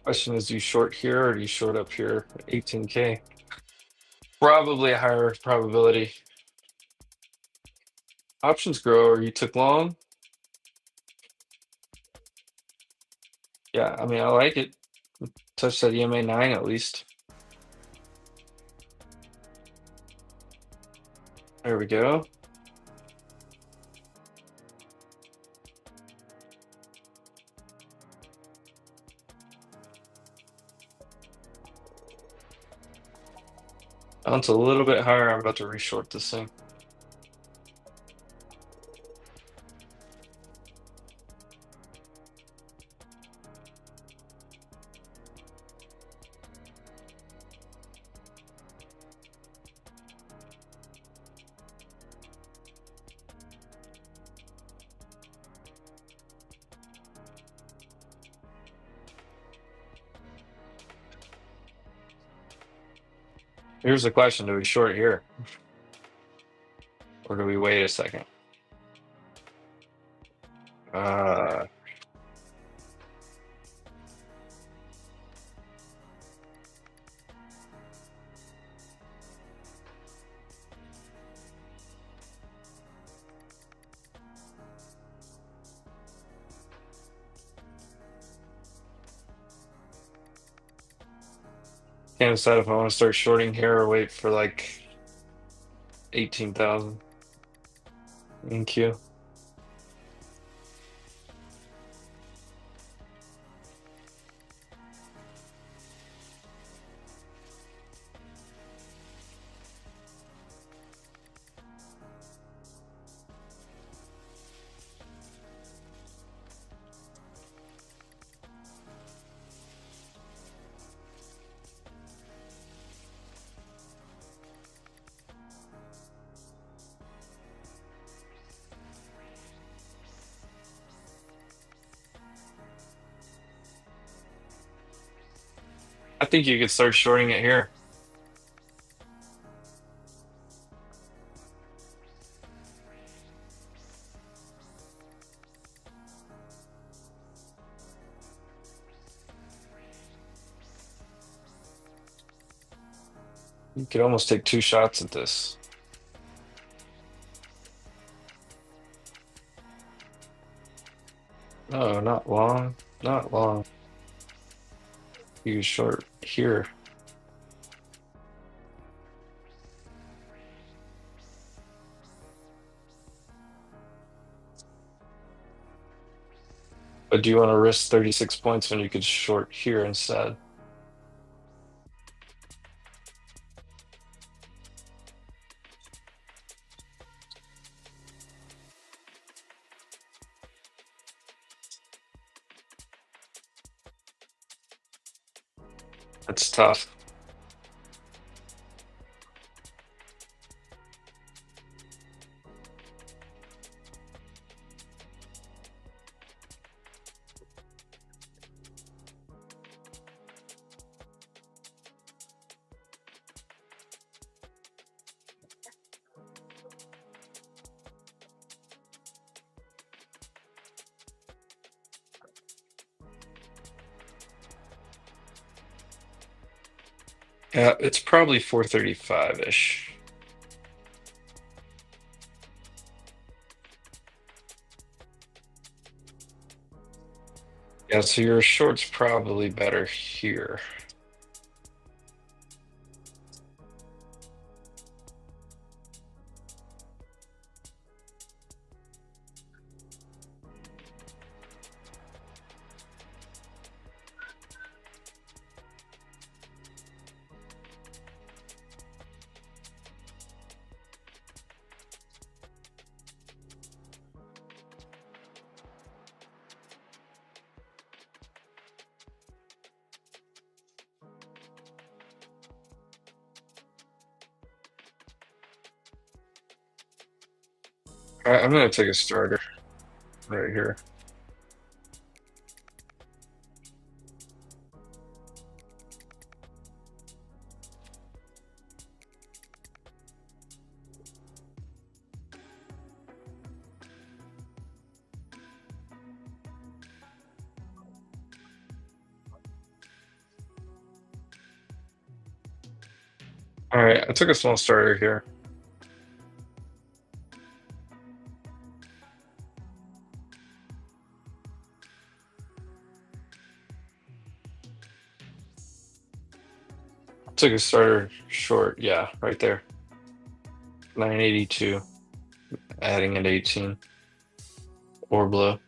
Question is, do you short here or do you short up here? 18K. Probably a higher probability. Options grower, you took long. Yeah, I mean, I like it. Touch that EMA 9 at least. There we go. Bounce a little bit higher. I'm about to reshort this thing. Here's the question: do we short here, or do we wait a second? Uh, can't decide if I want to start shorting here or wait for like 18,000 in Q. I think you could start shorting it here. You could almost take two shots at this. No, not long. Not long. You can short here. But do you want to risk 36 points when you could short here instead? That's tough. Yeah, it's probably 435-ish. Yeah, so your short's probably better here. I'm gonna take a starter right here. All right, I took a small starter here. Took a starter short, yeah, right there. 982, adding at 18 or below.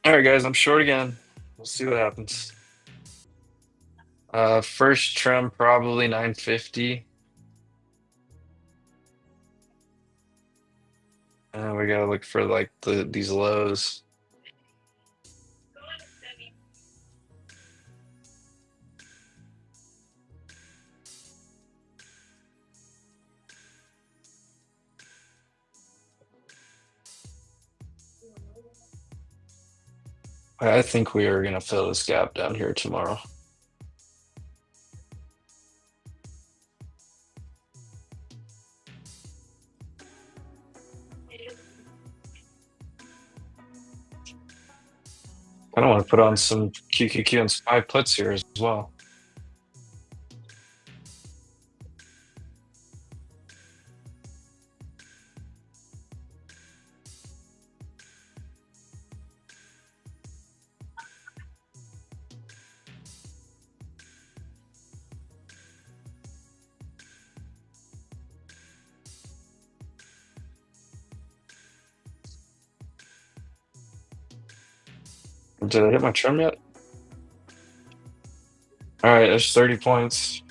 All right, guys, I'm short again. We'll see what happens. First trim probably 950. And we gotta look for like these lows. I think we are gonna fill this gap down here tomorrow. I don't want to put on some QQQ and SPY puts here as well. Did I hit my trim yet? All right, that's 30 points.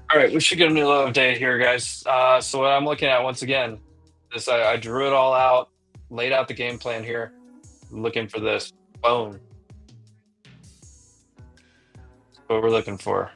All right, we should get a new low of day here, guys. So what I'm looking at once again, this I drew it all out, laid out the game plan here, looking for this. Boom. What we're looking for.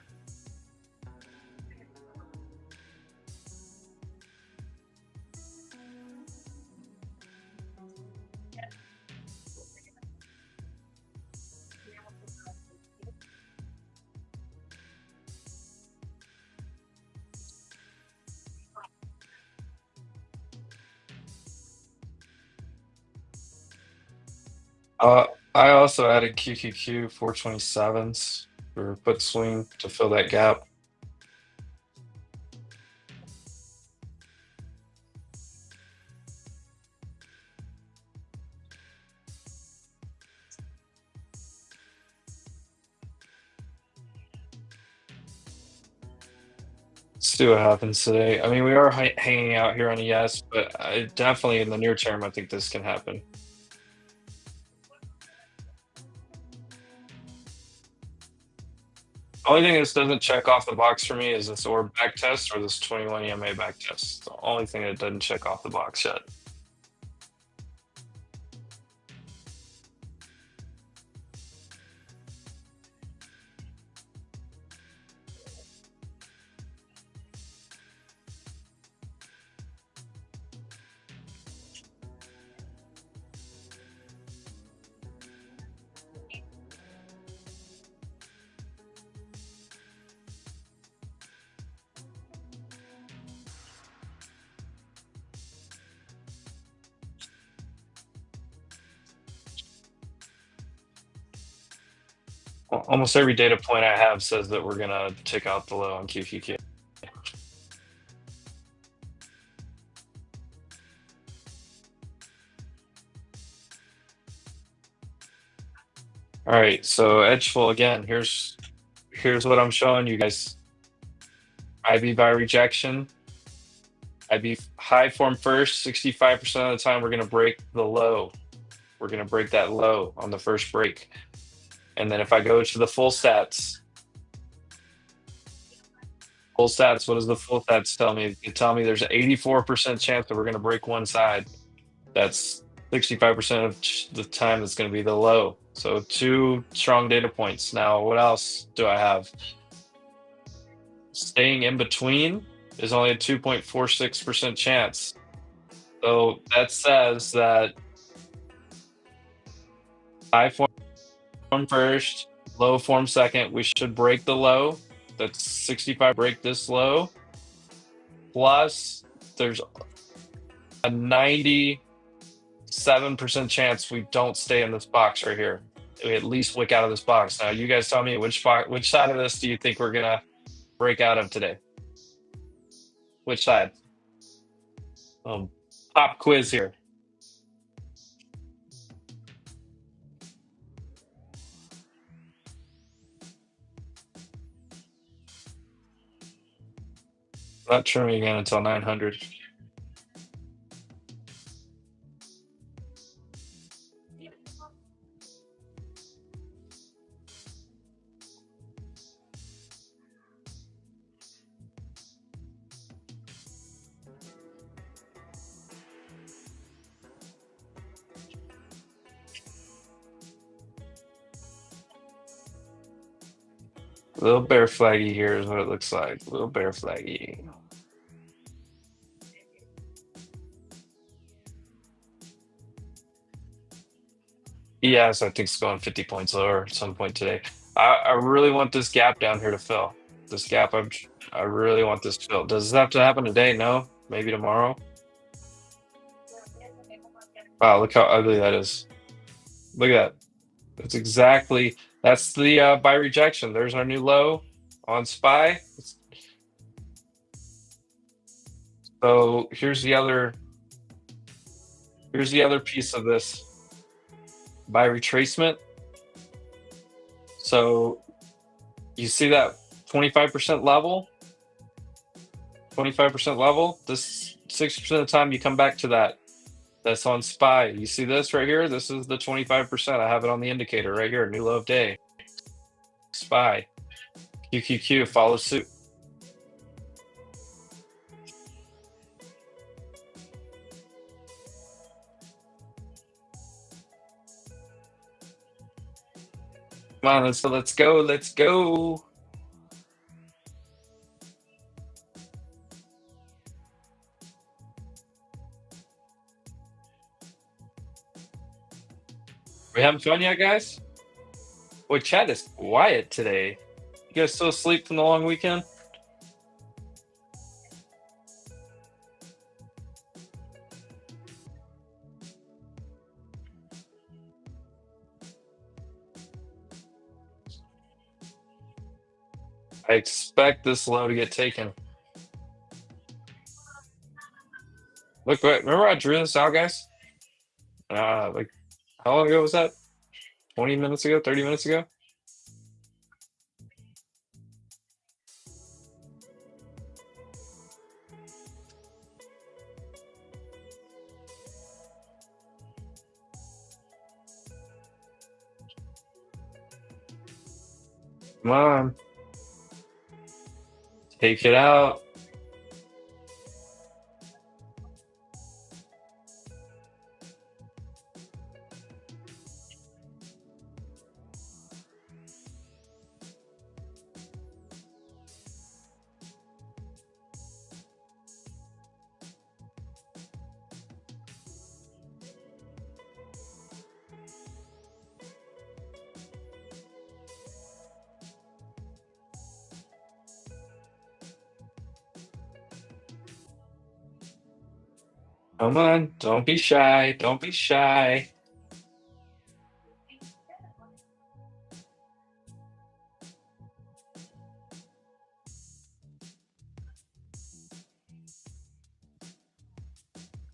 Uh, I also added QQQ 427s for put swing to fill that gap. See what happens today. I mean, we are hanging out here on a yes, but definitely in the near term, I think this can happen. Only thing this doesn't check off the box for me is this orb back test or this 21 EMA back test. The only thing that doesn't check off the box yet. Almost every data point I have says that we're gonna tick out the low on QQQ. All right, so Edgeful again. Here's what I'm showing you guys. IB by rejection. IB high form first. 65% of the time, we're gonna break the low. We're gonna break that low on the first break. And then if I go to the full stats, what does the full stats tell me? They tell me there's an 84% chance that we're gonna break one side. That's 65% of the time that's going to be the low. So two strong data points. Now, what else do I have? Staying in between is only a 2.46% chance. So that says that high form first, low form second. We should break the low. That's 65. Break this low. Plus, there's a 97% chance we don't stay in this box right here. We at least wick out of this box. Now, you guys tell me which side of this do you think we're gonna break out of today? Which side? Pop quiz here. Not trimming again until 900. Little bear flaggy here is what it looks like. Little bear flaggy. Yes, I think it's going 50 points lower at some point today. I really want this gap down here to fill. This gap, I really want this filled. Does this have to happen today? No, maybe tomorrow. Wow, look how ugly that is. Look at that. That's the buy rejection. There's our new low on SPY. So here's the other piece of this buy retracement. So you see that 25% level? 25% level? This 60% of the time you come back to that. That's on SPY. You see this right here? This is the 25%. I have it on the indicator right here. New low of day. SPY. QQQ. Follow suit. Come on, let's go. Let's go. We having fun yet, guys? Boy, chat is quiet today. You guys still asleep from the long weekend? I expect this low to get taken. Look, remember I drew this out, guys? Like, how long ago was that? 20 minutes ago? 30 minutes ago? Come on. Take it out. Come on. Don't be shy. Don't be shy.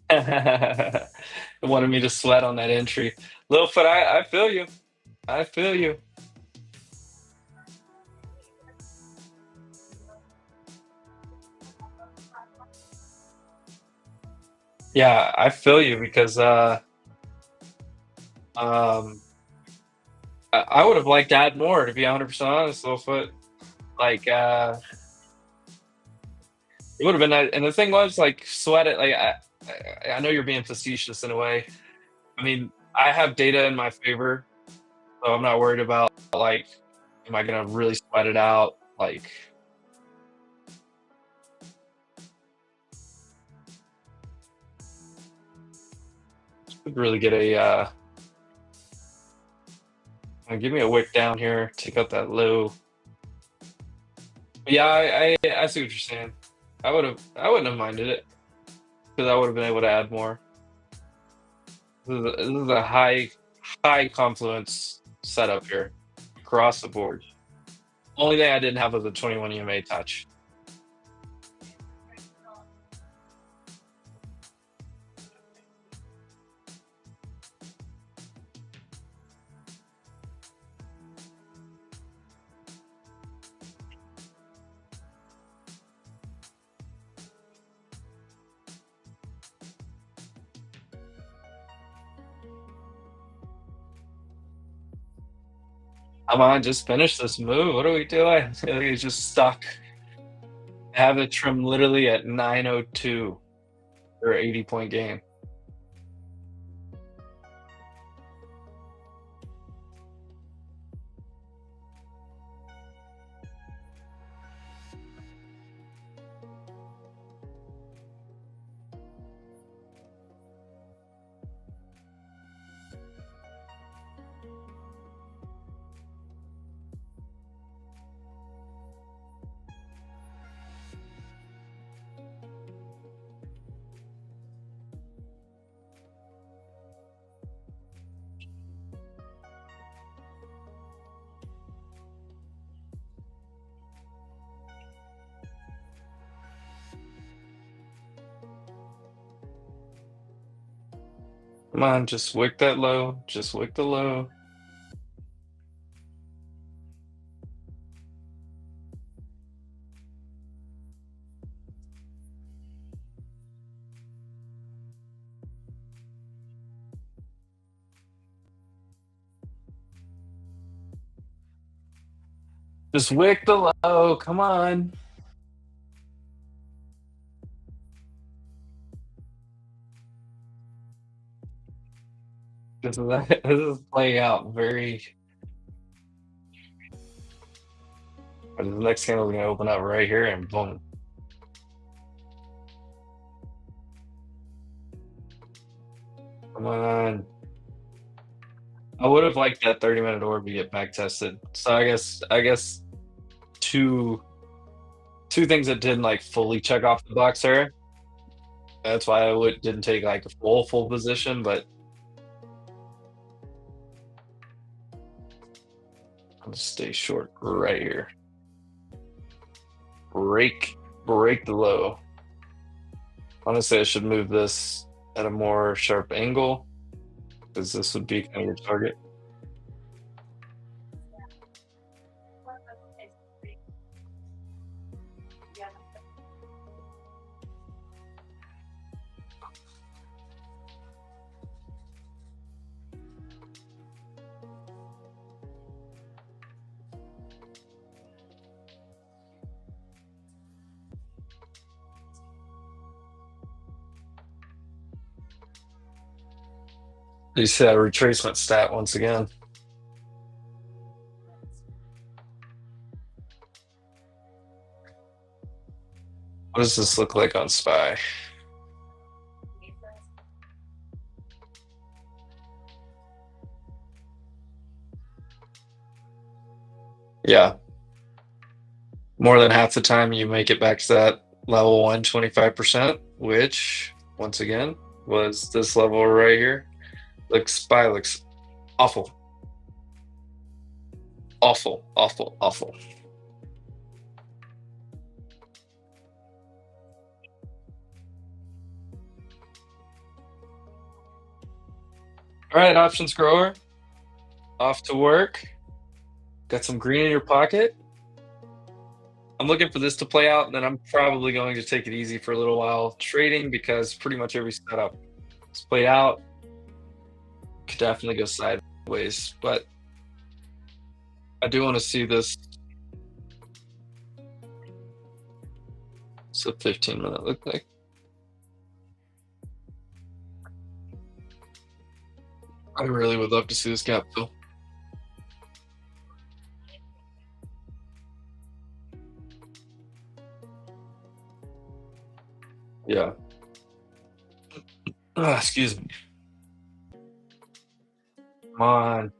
It wanted me to sweat on that entry. Littlefoot, I feel you. I feel you. Yeah, I feel you because um I would have liked to add more to be 100% honest, Littlefoot. Like it would have been nice. And the thing was like sweat it like I know you're being facetious in a way. I mean, I have data in my favor, so I'm not worried about like am I gonna really sweat it out? Like could really get a give me a wick down here, take out that low. Yeah, I see what you're saying. I wouldn't have minded it because I would have been able to add more. This is a high confluence setup here across the board. Only thing I didn't have was a 21 EMA touch. Come on, just finish this move. What are we doing? He's just stuck. I have the trim literally at 902 or 80-point game. Come on, just wick that low. Just wick the low. Just wick the low. Come on. This is playing out very. The next candle is gonna open up right here and boom. Come on. I would have liked that 30-minute orb to get back tested. So I guess two two things that didn't like fully check off the box there. That's why didn't take like a full position, but I'll just stay short right here. Break the low. Honestly, I should move this at a more sharp angle because this would be kind of your target. You see that retracement stat once again. What does this look like on SPY? Yeah, more than half the time you make it back to that level 125%, which once again was this level right here. Looks SPY looks awful. Awful, awful, awful. All right, options grower, off to work. Got some green in your pocket. I'm looking for this to play out, and then I'm probably going to take it easy for a little while trading because pretty much every setup is played out. Could definitely go sideways, but I do want to see this. So 15-minute look like. I really would love to see this gap fill. Yeah. Excuse me. Come on.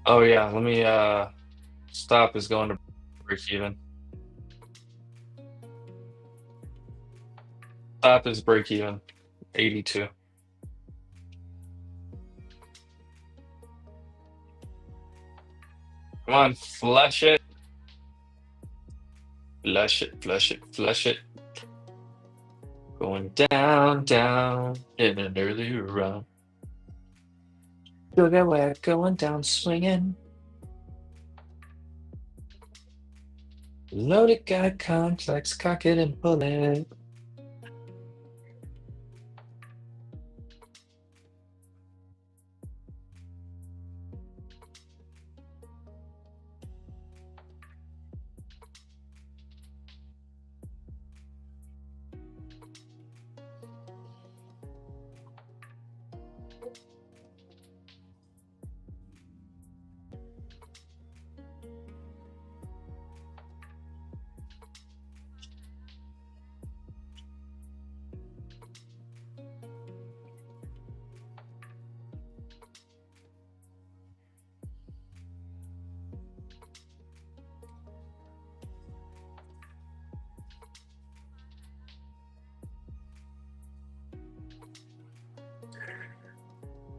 Oh yeah, let me stop is going to break even. Stop is break even. 82. Come on, flush it. Flush it, flush it, flush it. Going down, down in an early round. Look at where going down swinging. Loaded guy complex, cock it and pull it.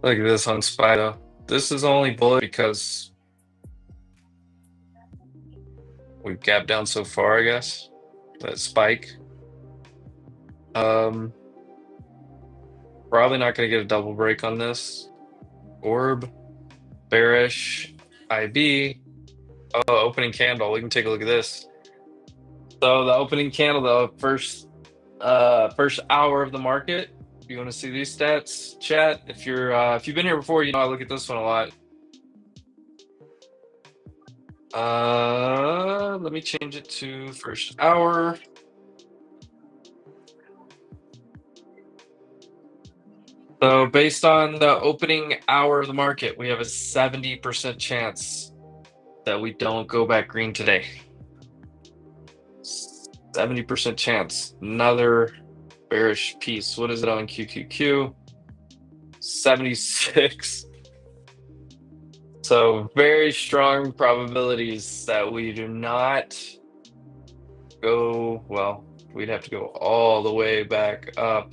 Look at this on SPY though. This is only bullet because we've gapped down so far, I guess. That spike. Um, Probably not going to get a double break on this. Orb, bearish, IB. Oh, opening candle. We can take a look at this. So the opening candle, the first hour of the market. If you want to see these stats, chat. If you've been here before, you know I look at this one a lot. Let me change it to first hour. So based on the opening hour of the market, we have a 70% chance that we don't go back green today. 70% chance. Another bearish piece. What is it on QQQ? 76. So very strong probabilities that we do not go, well, we'd have to go all the way back up.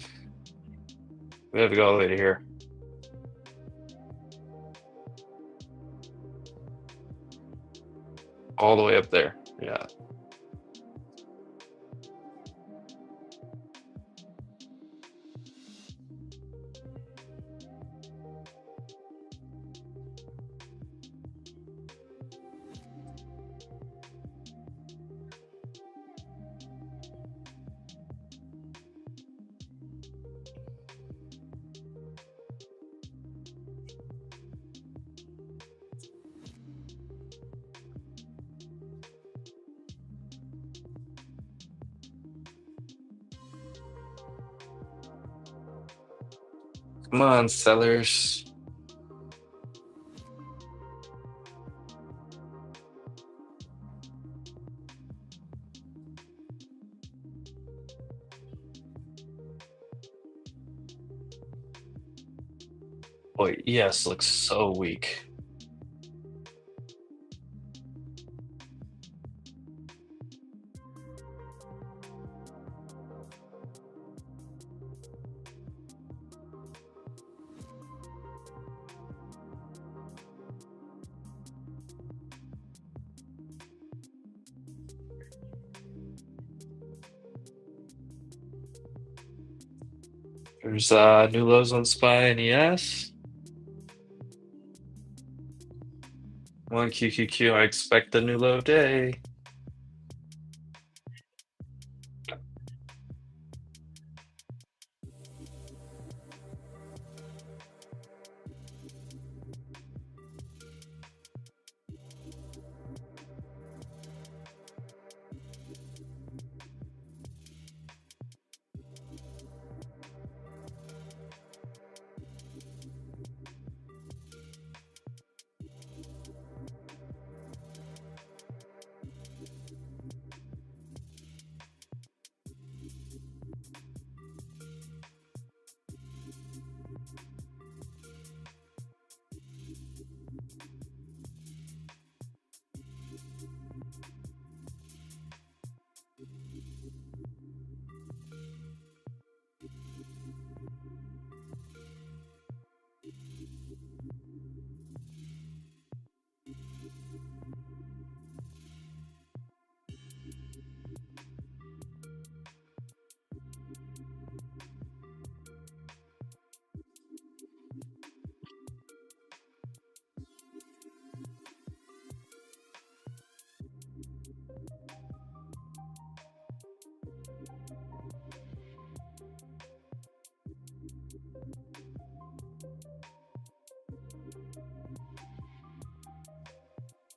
We have to go all the way to here. All the way up there. Yeah. Come on, sellers. Boy, ES looks so weak. There's new lows on SPY and ES. One QQQ, I expect the new low day.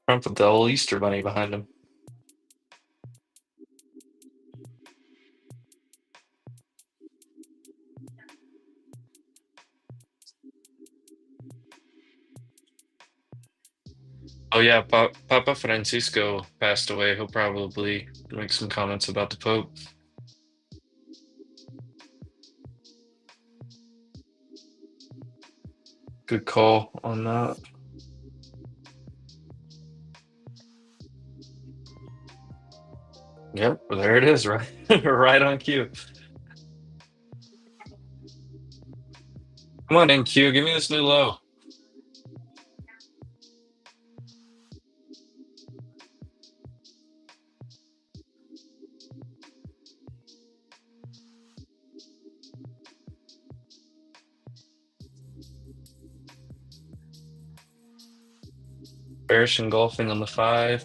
Trump with the old Easter bunny behind him. Oh yeah, Papa Francisco passed away. He'll probably make some comments about the Pope. Good call on that. Yep, well, there it is, right, right on cue. Come on in, Q. Give me this new low. Bearish engulfing on the 5.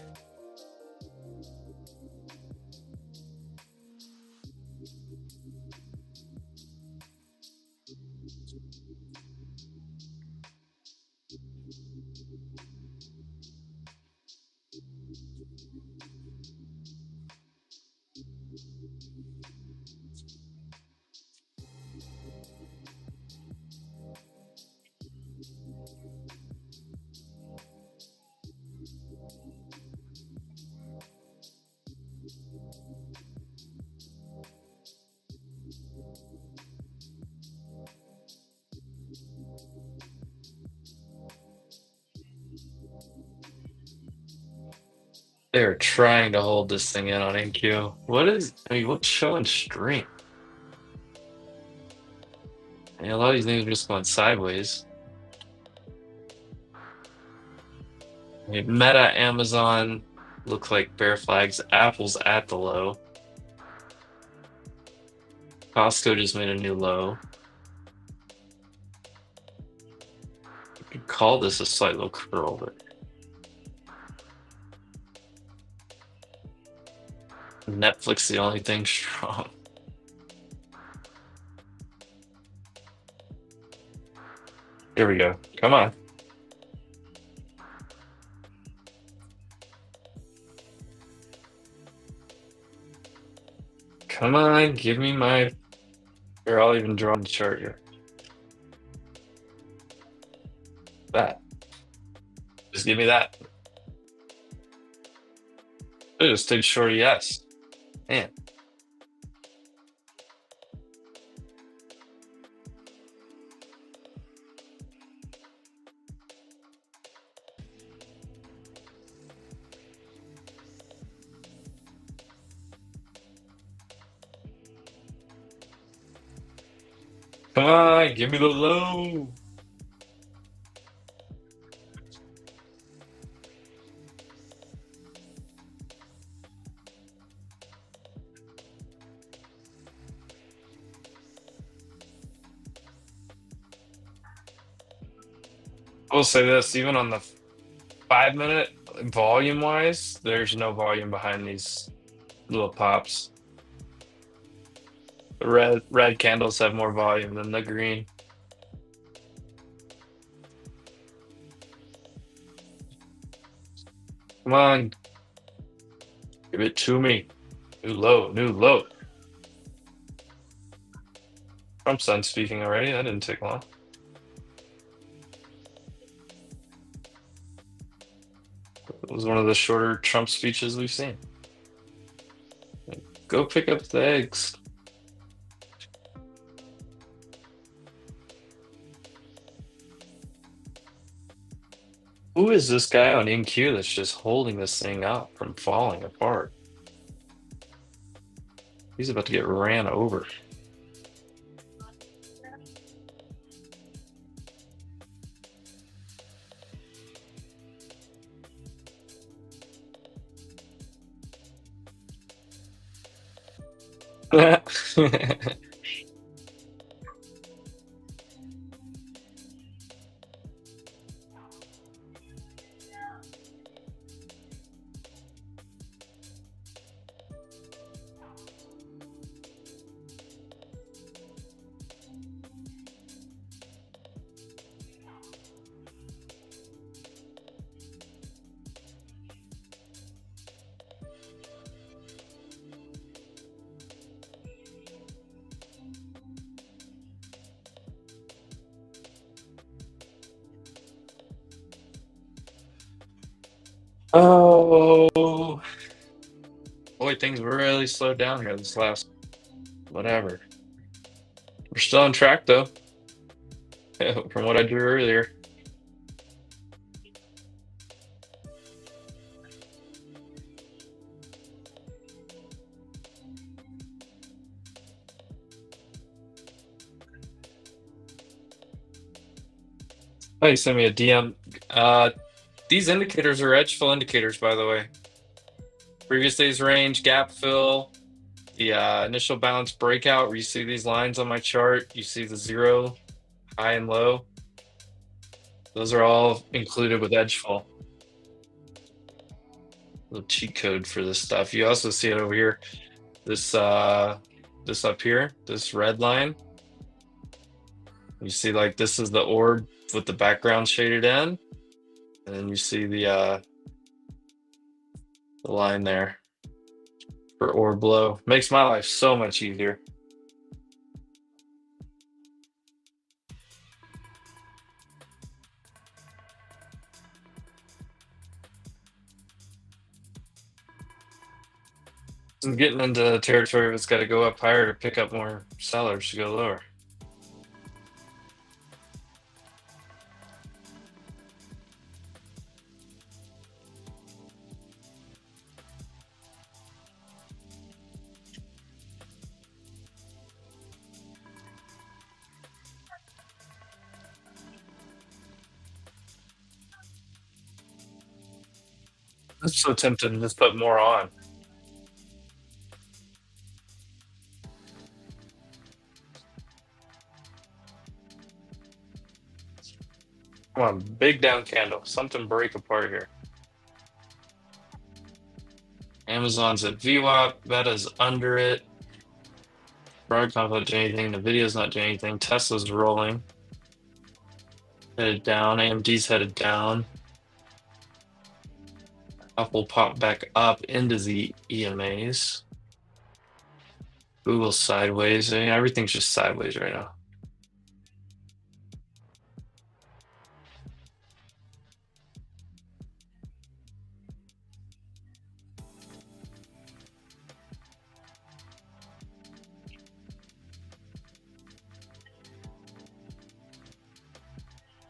They're trying to hold this thing in on NQ. What's showing strength? A lot of these things are just going sideways. Meta, Amazon look like bear flags. Apple's at the low. Costco just made a new low. You could call this a slight low curl, but Netflix the only thing strong. Here we go. Come on. Come on, give me my. Here, I'll even draw the chart here. That. Just give me that. I just did short yes. Man. Come on, give me the low. I will say this, even on the 5 minute volume wise, there's no volume behind these little pops. The red candles have more volume than the green. Come on, give it to me. New low, new low. Trump's done speaking already. That didn't take long. It was one of the shorter Trump speeches we've seen. Go pick up the eggs. Who is this guy on NQ that's just holding this thing up from falling apart? He's about to get ran over. Oh, boy, things really slowed down here this last whatever. We're still on track though, from what I drew earlier. Oh, you sent me a DM. These indicators are edgeful indicators, by the way. Previous day's range, gap fill, the initial balance breakout, where you see these lines on my chart. You see the zero, high and low. Those are all included with edgeful. Little cheat code for this stuff. You also see it over here. This this up here, this red line. You see, like, this is the orb with the background shaded in, and then you see the line there for orb low. Makes my life so much easier. I'm getting into territory where it's got to go up higher to pick up more sellers to go lower. I'm so tempted to just put more on. Come on, big down candle. Something break apart here. Amazon's at VWAP. Meta's under it. Broadcom's not doing anything. Nvidia's not doing anything. Tesla's rolling. Headed down. AMD's headed down. Apple popped back up into the EMAs. Google's sideways. I mean, everything's just sideways right now.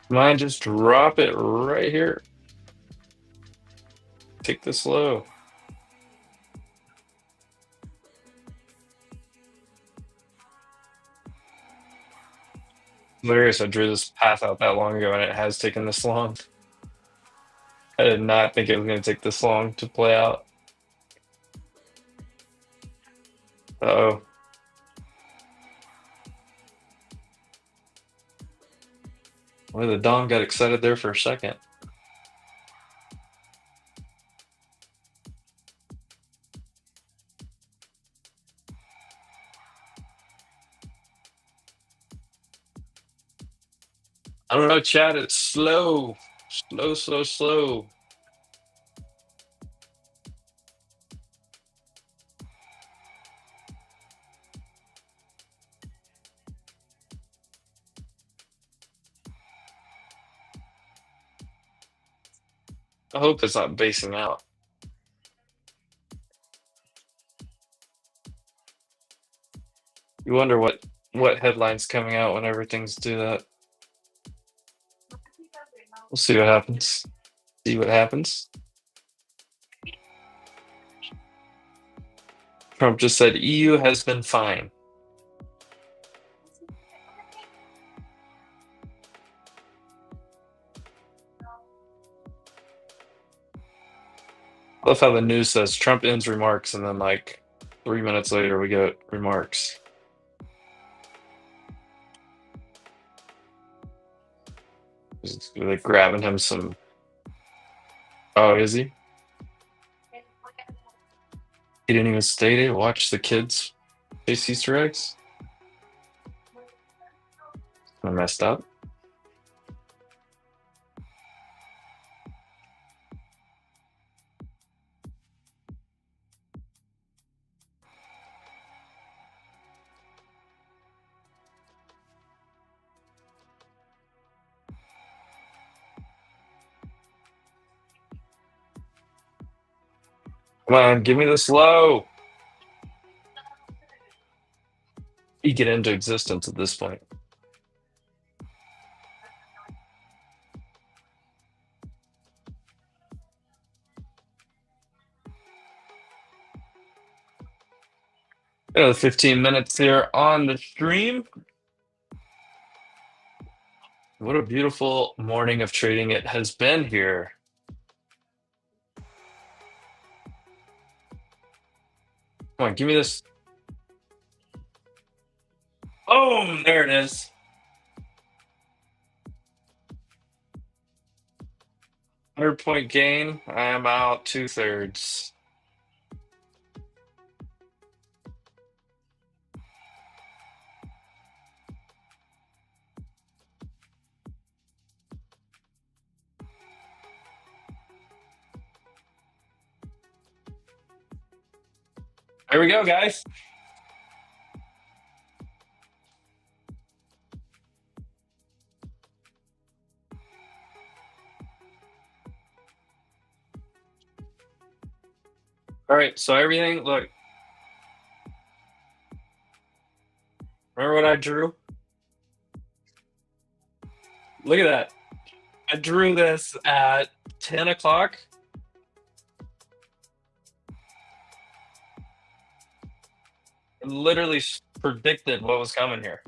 Mine just drop it right here. Take this low. Hilarious. I drew this path out that long ago, and it has taken this long. I did not think it was going to take this long to play out. Uh-oh. Well, the Dom got excited there for a second. I don't know, Chad. It's slow. Slow, slow, slow. I hope it's not basing out. You wonder what headlines coming out whenever things do that. We'll see what happens. See what happens. Trump just said EU has been fine. I love how the news says Trump ends remarks, and then like 3 minutes later we get remarks. Just like grabbing him some. Oh, is he? He didn't even state it. Watch the kids chase Easter eggs. I messed up. Come on, give me this low. You get into existence at this point. Another 15 minutes here on the stream. What a beautiful morning of trading it has been here. Come on, give me this. Boom! There it is. 100-point gain. I am out 2/3. There we go, guys. All right, so everything, look. Remember what I drew? Look at that. I drew this at 10 o'clock. I literally predicted what was coming here.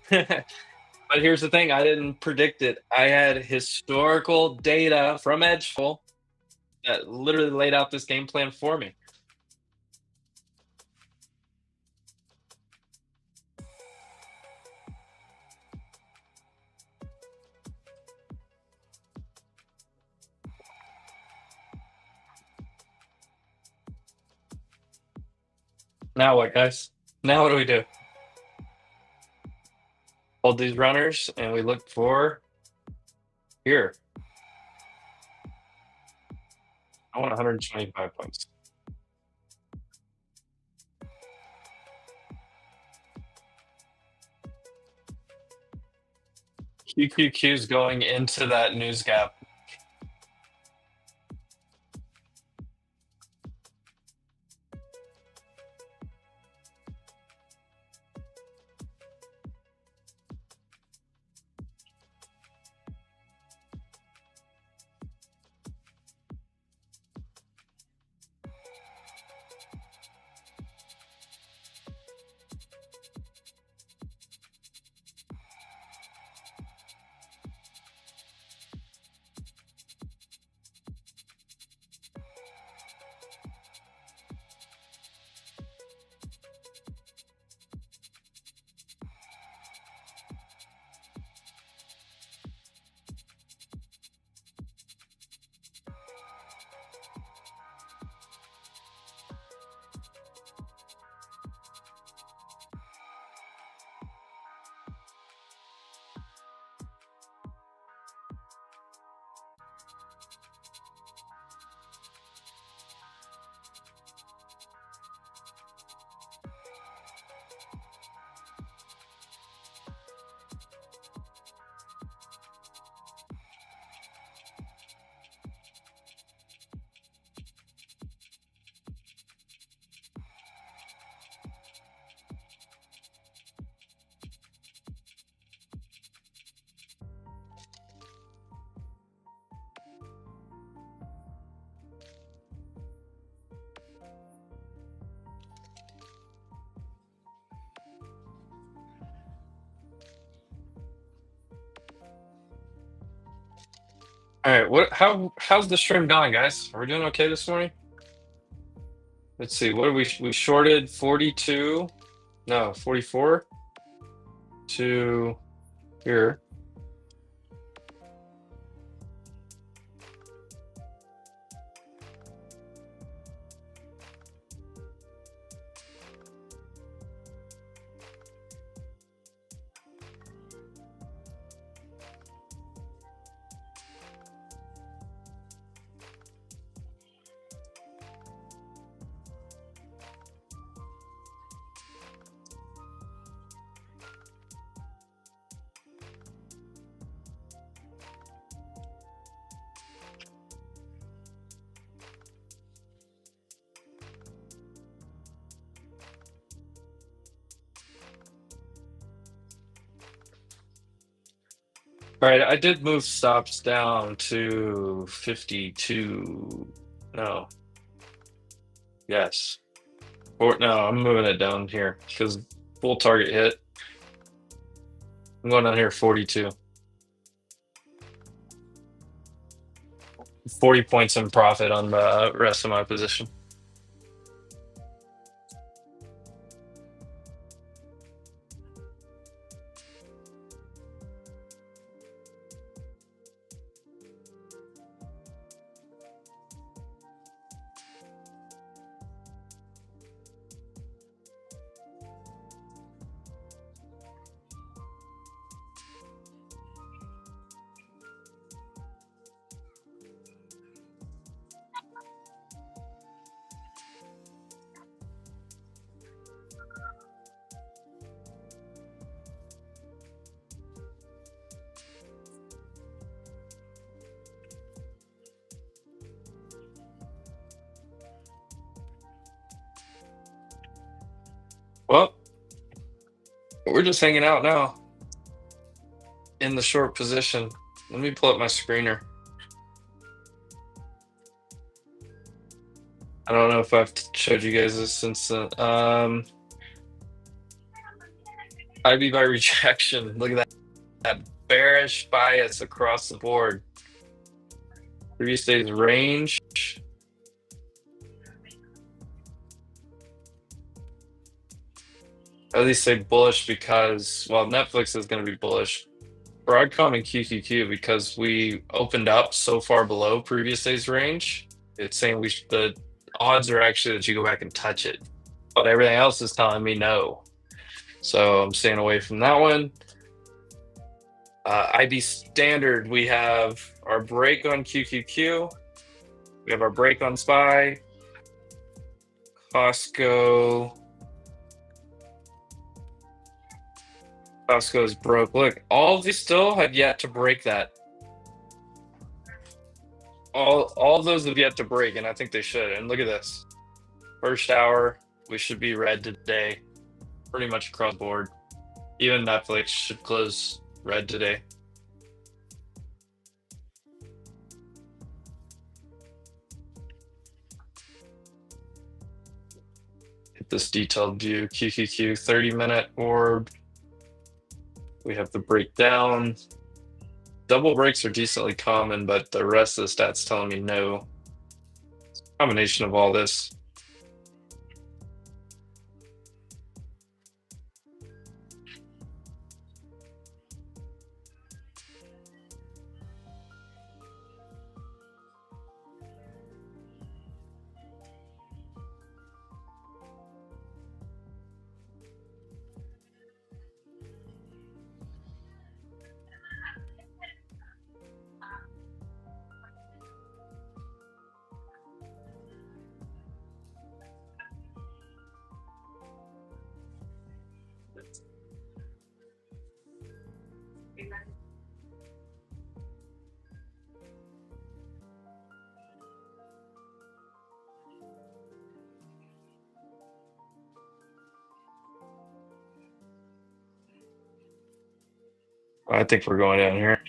But here's the thing, I didn't predict it. I had historical data from Edgeful that literally laid out this game plan for me. Now what, guys? Now what do we do? Hold these runners and we look for here. I want 125 points. QQQ's going into that news gap. All right, how's the stream going, guys? Are we doing okay this morning? Let's see. What are we shorted 42? No, 44 to here. All right, I did move stops down to 52. No, yes. Or no, I'm moving it down here because full target hit. I'm going down here 42. 40 points in profit on the rest of my position. Well, we're just hanging out now in the short position. Let me pull up my screener. I don't know if I've showed you guys this since IB by rejection. Look at that bearish bias across the board. Previous day's range. At least say bullish because, well, Netflix is going to be bullish. Broadcom and QQQ, because we opened up so far below previous day's range, it's saying the odds are actually that you go back and touch it. But everything else is telling me no. So I'm staying away from that one. IB standard, we have our break on QQQ. We have our break on SPY. Costco. Costco is broke. Look, all of these still have yet to break that. All of those have yet to break, and I think they should. And look at this. First hour, we should be red today. Pretty much across the board. Even Netflix should close red today. Hit this detailed view. QQQ 30-minute orb. We have the breakdown. Double breaks are decently common, but the rest of the stats telling me no. Combination of all this. I think we're going down here.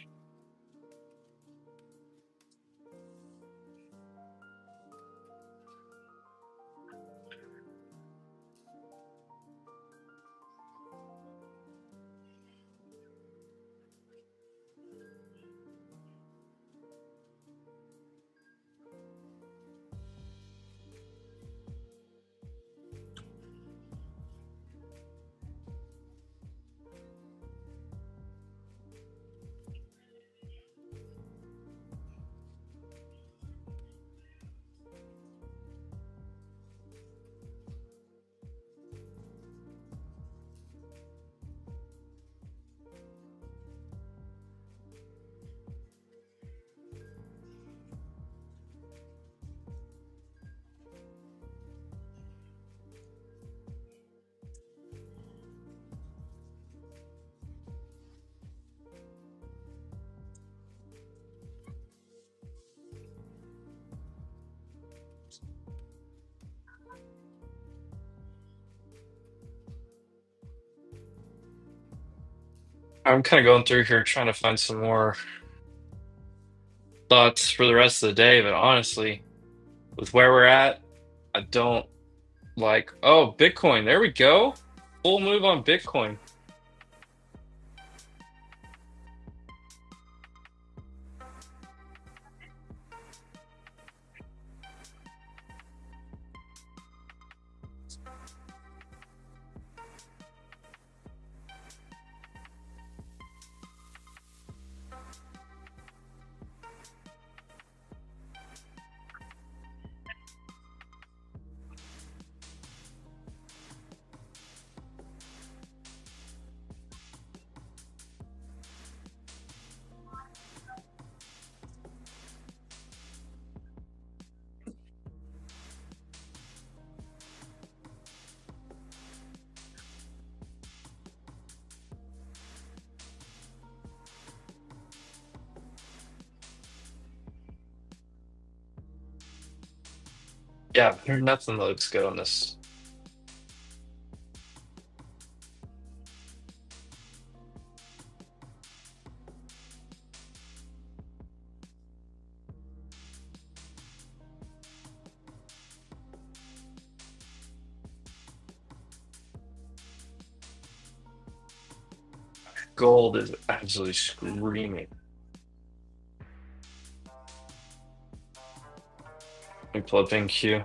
I'm kind of going through here trying to find some more thoughts for the rest of the day, but honestly, with where we're at, I don't like. Oh, Bitcoin. There we go. Full move on Bitcoin. Yeah, there's nothing that looks good on this. Gold is absolutely screaming. Let me pull up NQ.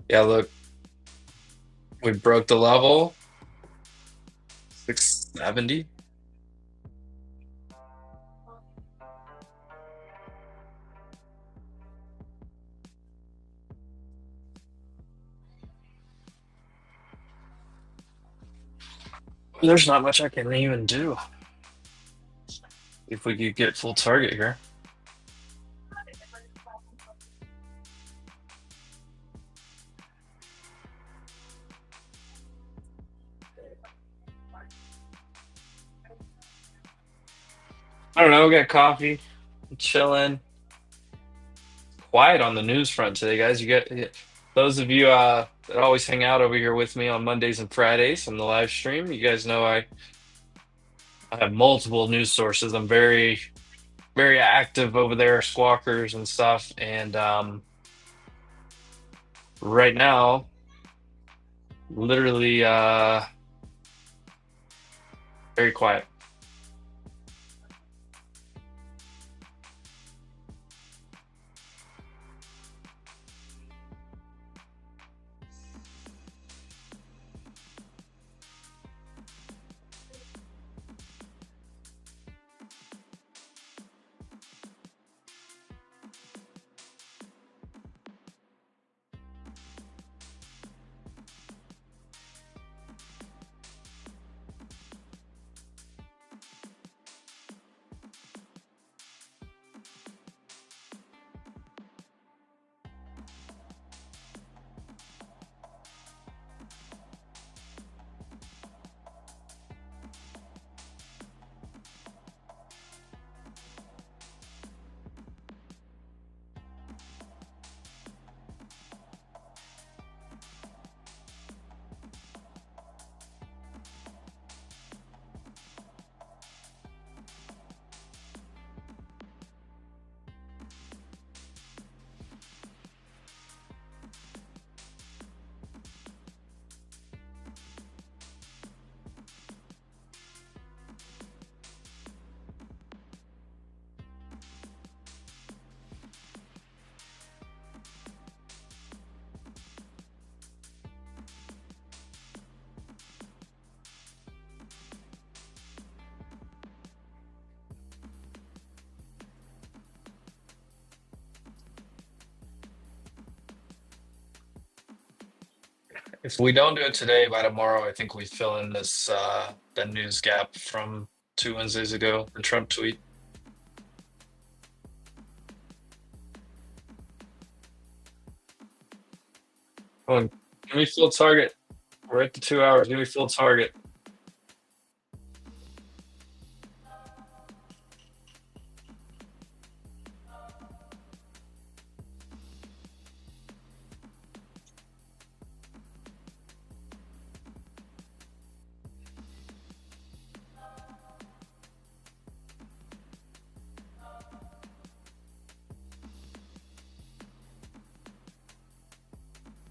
Yeah, look, we broke the level. 670. There's not much I can even do. If we could get full target here. I don't know. We got coffee, chilling. Quiet on the news front today, guys. You get those of you that always hang out over here with me on Mondays and Fridays on the live stream. You guys know I have multiple news sources. I'm very active over there, squawkers and stuff. And right now, literally very quiet. If we don't do it today, by tomorrow, I think we fill in this the news gap from 2 Wednesdays ago, the Trump tweet. Come on, give me full target. We're at the 2 hours. Give me full target.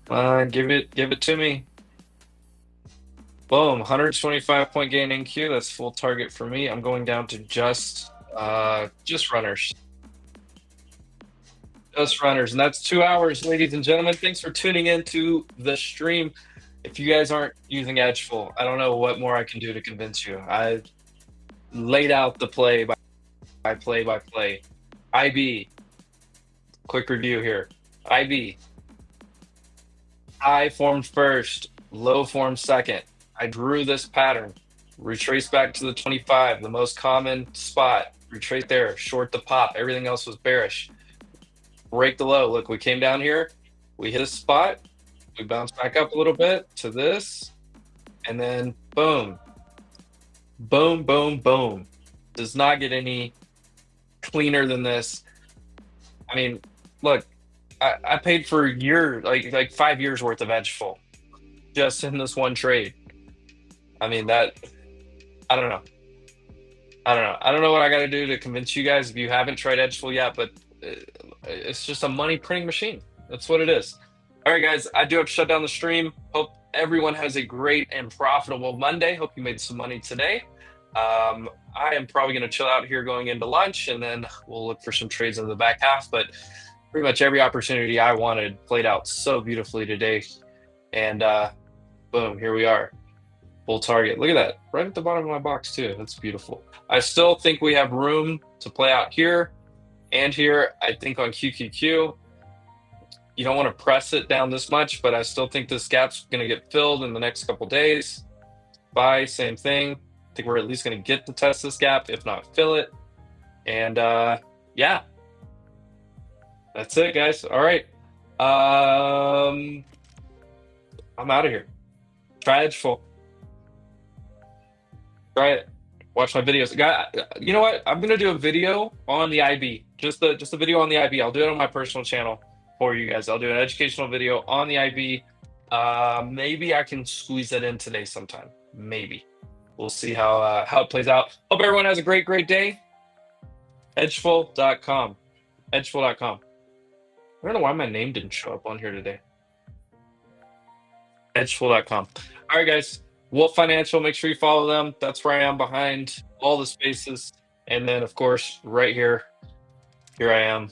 Give it to me. Boom, 125-point gain in queue. That's full target for me. I'm going down to just runners. Just runners. And that's 2 hours, ladies and gentlemen. Thanks for tuning in to the stream. If you guys aren't using Edgeful, I don't know what more I can do to convince you. I laid out the play by play by play. IB, quick review here. IB, high formed first, low formed second. I drew this pattern. Retrace back to the 25, the most common spot. Retrace there, short the pop. Everything else was bearish. Break the low. Look, we came down here. We hit a spot. We bounced back up a little bit to this. And then boom. Boom, boom, boom. Does not get any cleaner than this. I mean, look, I paid for a year, like 5 years worth of Edgeful just in this one trade. I mean, that I don't know. I don't know. I don't know what I got to do to convince you guys if you haven't tried Edgeful yet, but it's just a money printing machine. That's what it is. All right, guys, I do have to shut down the stream. Hope everyone has a great and profitable Monday. Hope you made some money today. I am probably going to chill out here going into lunch, and then we'll look for some trades in the back half. But pretty much every opportunity I wanted played out so beautifully today. And boom, here we are. Full target. Look at that. Right at the bottom of my box, too. That's beautiful. I still think we have room to play out here and here. I think on QQQ, you don't want to press it down this much, but I still think this gap's going to get filled in the next couple days. Buy, same thing. I think we're at least going to get to test this gap, if not fill it. And yeah, that's it, guys. All right. I'm out of here. Try Edgeful. Try it. Watch my videos. You know what? I'm gonna do a video on the IB. Just a video on the IB. I'll do it on my personal channel for you guys. I'll do an educational video on the IB. Maybe I can squeeze that in today sometime. Maybe. We'll see how it plays out. Hope everyone has a great day. Edgeful.com. Edgeful.com. I don't know why my name didn't show up on here today. Edgeful.com. All right, guys. Wolf Financial, make sure you follow them. That's where I am behind all the spaces. And then, of course, right here I am.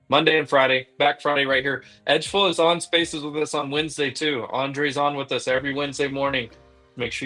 Monday and Friday, back Friday right here. Edgeful is on spaces with us on Wednesday, too. Andre's on with us every Wednesday morning. Make sure you